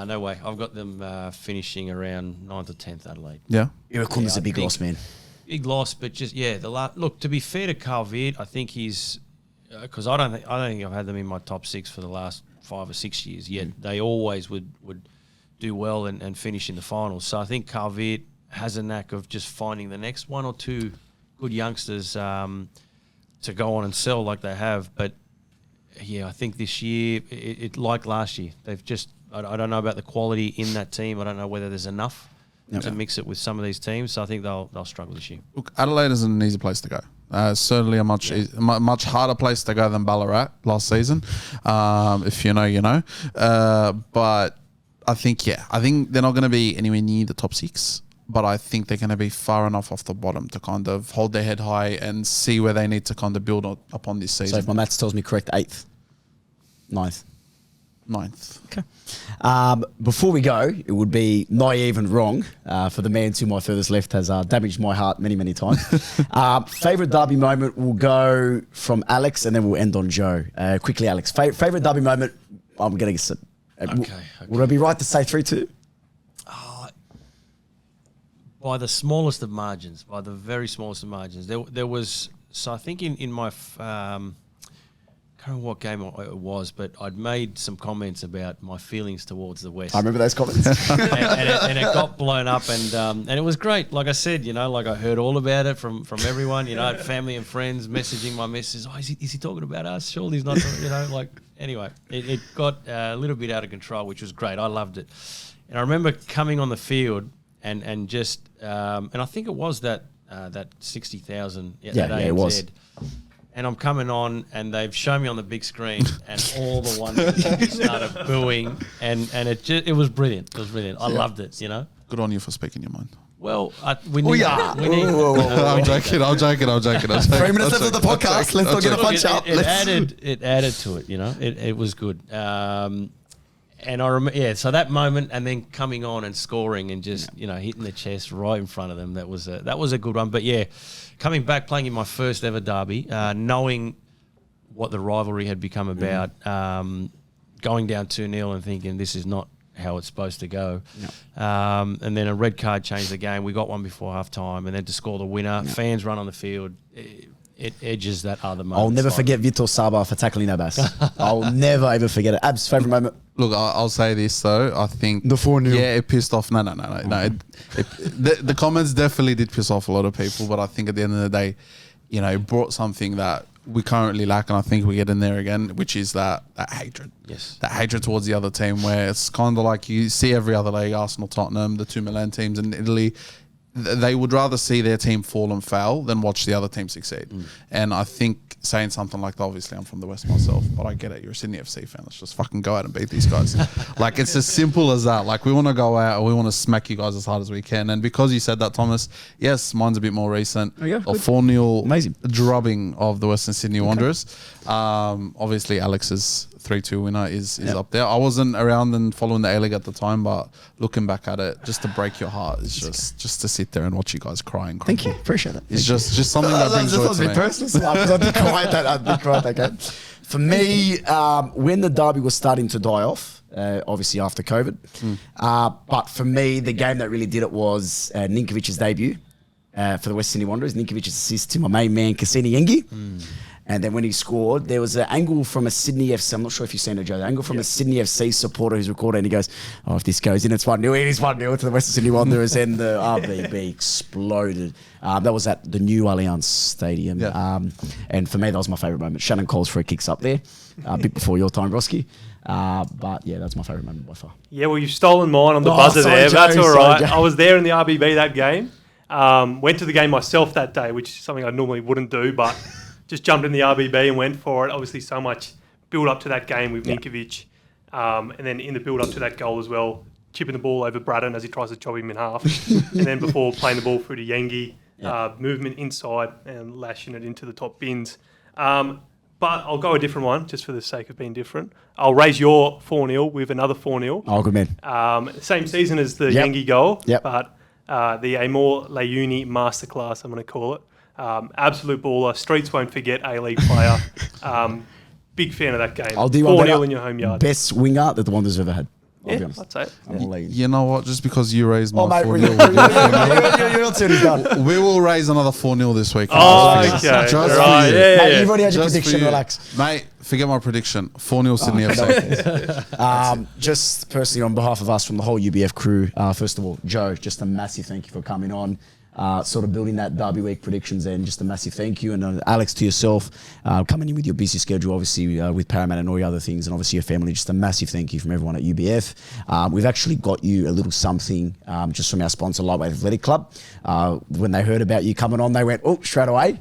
[SPEAKER 4] No way. I've got them finishing around 9th or 10th Adelaide.
[SPEAKER 2] Yeah.
[SPEAKER 3] Irakunda's a big
[SPEAKER 4] think-
[SPEAKER 3] loss, man.
[SPEAKER 4] Big loss, but just look. To be fair to Carl Veert, I think he's because I don't think I've had them in my top 6 for the last 5 or 6 years. Yet they always would do well and finish in the finals. So I think Carl Veert has a knack of just finding the next 1 or 2 good youngsters to go on and sell like they have. But yeah, I think this year it like last year, they've just I don't know about the quality in that team. I don't know whether there's enough to mix it with some of these teams. So I think they'll struggle this year.
[SPEAKER 2] Look, Adelaide isn't an easy place to go. Certainly a much harder place to go than Ballarat last season. If you know, you know. But I think they're not going to be anywhere near the top 6. But I think they're going to be far enough off the bottom to kind of hold their head high and see where they need to kind of build upon this season.
[SPEAKER 3] So if my maths tells me correct, 8th, 9th.
[SPEAKER 2] 9th.
[SPEAKER 3] Okay. Before we go, it would be naive and wrong for the man to my furthest left has damaged my heart many, many times. Favourite derby moment will go from Alex and then we'll end on Joe. Quickly, Alex. Favourite derby moment, I'm going to get
[SPEAKER 4] Okay.
[SPEAKER 3] Would I be right to say 3-2?
[SPEAKER 4] By the smallest of margins, by the very smallest of margins. There was, so I think in my, I can't remember what game it was, but I'd made some comments about my feelings towards the West.
[SPEAKER 3] I remember those comments.
[SPEAKER 4] and it got blown up, and it was great. Like I said, you know, like I heard all about it from everyone. You know, I had family and friends messaging my messages. Oh, is he talking about us? Surely he's not. You know, like anyway, it got a little bit out of control, which was great. I loved it, and I remember coming on the field and just and I think it was that 60,000.
[SPEAKER 3] Yeah, it was.
[SPEAKER 4] And I'm coming on, and they've shown me on the big screen, and all the ones started booing, and it was brilliant. It was brilliant. I loved it. You know.
[SPEAKER 2] Good on you for speaking your mind.
[SPEAKER 4] Well, we need.
[SPEAKER 3] I'm
[SPEAKER 2] joking.
[SPEAKER 3] 3 minutes left of the podcast. Let's not get a punch up.
[SPEAKER 4] It added to it. You know, it was good. And I remember, so that moment, and then coming on and scoring, and just hitting the chest right in front of them. That was a good one. But yeah, coming back, playing in my first ever derby, knowing what the rivalry had become about, going down 2-0 and thinking this is not how it's supposed to go. And then a red card changed the game. We got one before half time, and then to score the winner, fans run on the field. It edges that other moment.
[SPEAKER 3] I'll never forget Vitor Saba for tackling Abbas. I'll never ever forget it. Ab's favourite moment.
[SPEAKER 2] Look, I'll say this though. I think
[SPEAKER 3] the 4-0.
[SPEAKER 2] Yeah, it pissed off. No. The comments definitely did piss off a lot of people, but I think at the end of the day, it brought something that we currently lack, and I think we get in there again, which is that hatred.
[SPEAKER 4] Yes,
[SPEAKER 2] that hatred towards the other team, where it's kind of like you see every other league, Arsenal, Tottenham, the 2 Milan teams in Italy. They would rather see their team fall and fail than watch the other team succeed. And I think saying something like that, obviously I'm from the West myself, but I get it. You're a Sydney FC fan. Let's just fucking go out and beat these guys. Like, it's as simple as that. Like, we want to go out and we want to smack you guys as hard as we can. And because you said that, Thomas, yes, mine's a bit more recent.
[SPEAKER 3] Oh, yeah,
[SPEAKER 2] a 4-0
[SPEAKER 3] amazing
[SPEAKER 2] drubbing of the Western Sydney Wanderers. Obviously, Alex's 3-2 winner is up there. I wasn't around and following the A-League at the time, but looking back at it, just to break your heart is just to sit there and watch you guys cry and
[SPEAKER 3] Thank you. Appreciate it.
[SPEAKER 2] It's just something that brings joy to me.
[SPEAKER 3] Personal, because I did cry that game. For me, when the derby was starting to die off, obviously after COVID, but for me, the game that really did it was Ninkovic's debut for the West Sydney Wanderers. Ninkovic's assist to my main man, Cassini Yengi. And then when he scored, there was an angle from a Sydney FC. I'm not sure if you've seen it, Joe. The angle from a Sydney FC supporter who's recording, and he goes, "Oh, if this goes in, it's 1-0. It is 1-0 to the Western Sydney Wanderers." And the RBB exploded. That was at the new Allianz Stadium.
[SPEAKER 2] Yeah.
[SPEAKER 3] And for me, that was my favourite moment. Shannon Cole's free kicks up there, a bit before your time, Brosque. But yeah, that's my favourite moment by far.
[SPEAKER 5] Yeah, well, you've stolen mine on the
[SPEAKER 3] Oh,
[SPEAKER 5] buzzer
[SPEAKER 3] sorry,
[SPEAKER 5] there.
[SPEAKER 3] Joe,
[SPEAKER 5] That's all
[SPEAKER 3] sorry,
[SPEAKER 5] right.
[SPEAKER 3] Joe.
[SPEAKER 5] I was there in the RBB that game. Went to the game myself that day, which is something I normally wouldn't do, but just jumped in the RBB and went for it. Obviously, so much build up to that game with Ninkovic, and then in the build up to that goal as well, chipping the ball over Braddon as he tries to chop him in half, and then before playing the ball through to Yengi, movement inside and lashing it into the top bins. But I'll go a different one just for the sake of being different. I'll raise your 4-0 with another 4-0.
[SPEAKER 3] Oh, good man.
[SPEAKER 5] Same season as the Yengi goal,
[SPEAKER 3] Yep.
[SPEAKER 5] but the Amor Leuni masterclass, I'm going to call it. Absolute baller. Streets won't forget A-League player. Big fan of that game.
[SPEAKER 3] I'll do one
[SPEAKER 5] 4-0 in your home yard.
[SPEAKER 3] Best winger that the Wanderers have ever had. I'll be
[SPEAKER 5] Yeah,
[SPEAKER 3] honest.
[SPEAKER 5] I'd say it.
[SPEAKER 3] I'm all leaving.
[SPEAKER 2] You know what? Just because you raised my
[SPEAKER 3] Oh, mate,
[SPEAKER 2] 4-0,
[SPEAKER 3] you're not too done.
[SPEAKER 2] we will raise another 4-0 this week.
[SPEAKER 5] Oh,
[SPEAKER 2] Just
[SPEAKER 5] okay.
[SPEAKER 2] for
[SPEAKER 5] Right,
[SPEAKER 2] you.
[SPEAKER 5] yeah.
[SPEAKER 3] Mate, you've already had your
[SPEAKER 2] Just for
[SPEAKER 3] prediction,
[SPEAKER 2] you.
[SPEAKER 3] relax.
[SPEAKER 2] Mate, forget my prediction. 4-0 Sydney FC.
[SPEAKER 3] Just personally, on behalf of us from the whole UBF crew, first of all, Joe, just a massive thank you for coming on, sort of building that Derby Week predictions, and just a massive thank you. And Alex, to yourself, coming in with your busy schedule, obviously with Paramount and all your other things, and obviously your family, just a massive thank you from everyone at UBF. We've actually got you a little something just from our sponsor, Lightweight Athletic Club. When they heard about you coming on, they went, oh, straight away.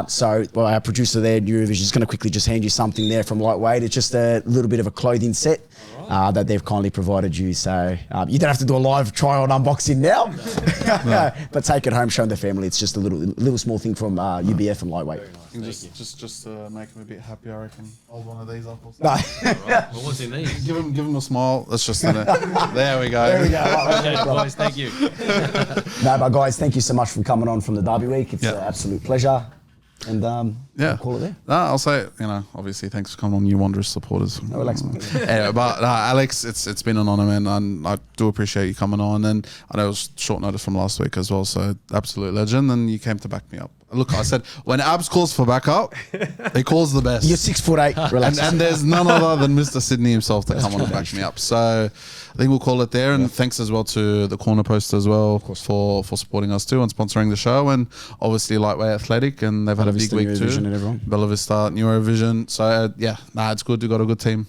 [SPEAKER 3] So our producer there, Eurovision, is going to quickly just hand you something there from Lightweight. It's just a little bit of a clothing set. That they've kindly provided you. So you don't have to do a live try-on unboxing now. But take it home, show the family. It's just a little small thing from UBF and Lightweight.
[SPEAKER 2] Just to make him a bit happy, I reckon. Hold one of these up or
[SPEAKER 3] No.
[SPEAKER 2] something.
[SPEAKER 4] Well, what's in these?
[SPEAKER 2] Give him a smile. That's just in it. There we go.
[SPEAKER 3] There we go.
[SPEAKER 4] Okay, boys, thank you.
[SPEAKER 3] No, but guys, thank you so much for coming on from the Derby Week. It's an absolute pleasure. And
[SPEAKER 2] Yeah.
[SPEAKER 3] I'll call it there.
[SPEAKER 2] No, I'll say, obviously, thanks for coming on, you Wanderers supporters.
[SPEAKER 3] No, relax, man.
[SPEAKER 2] Anyway, but Alex, it's been an honour, man, and I do appreciate you coming on. And I know it was short notice from last week as well, so absolute legend. And you came to back me up. Look, I said when Abs calls for backup, he calls the best.
[SPEAKER 3] You're 6'8". Relax.
[SPEAKER 2] And there's none other than Mr. Sydney himself to come on and back me up. So I think we'll call it there. And thanks as well to the Corner Post as well for supporting us too and sponsoring the show. And obviously Lightweight Athletic, and they've had a big week too.
[SPEAKER 3] And everyone.
[SPEAKER 2] Bella Vista, Neurovision. So it's good. We've got a good team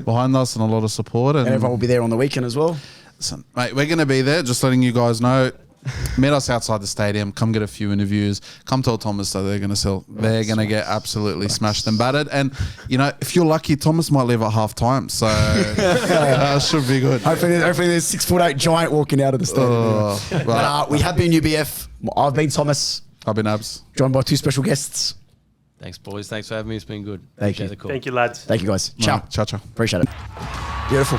[SPEAKER 2] behind us and a lot of support. And
[SPEAKER 3] everyone will be there on the weekend as well.
[SPEAKER 2] listen, mate, we're going to be there. Just letting you guys know. Meet us outside the stadium. Come get a few interviews. Come tell Thomas that they're going to sell. They're going to get absolutely smashed and battered. And if you're lucky, Thomas might leave at half time. So should be good.
[SPEAKER 3] Hopefully there's 6'8" giant walking out of the stadium. But we have been UBF. I've been Thomas.
[SPEAKER 2] I've been Abs.
[SPEAKER 3] Joined by two special guests.
[SPEAKER 4] Thanks, boys. Thanks for having me. It's been good.
[SPEAKER 3] Thank you.
[SPEAKER 4] Appreciate the call.
[SPEAKER 5] Thank you, lads.
[SPEAKER 3] Thank you, guys. Ciao.
[SPEAKER 2] Ciao, ciao.
[SPEAKER 3] Appreciate it. Beautiful.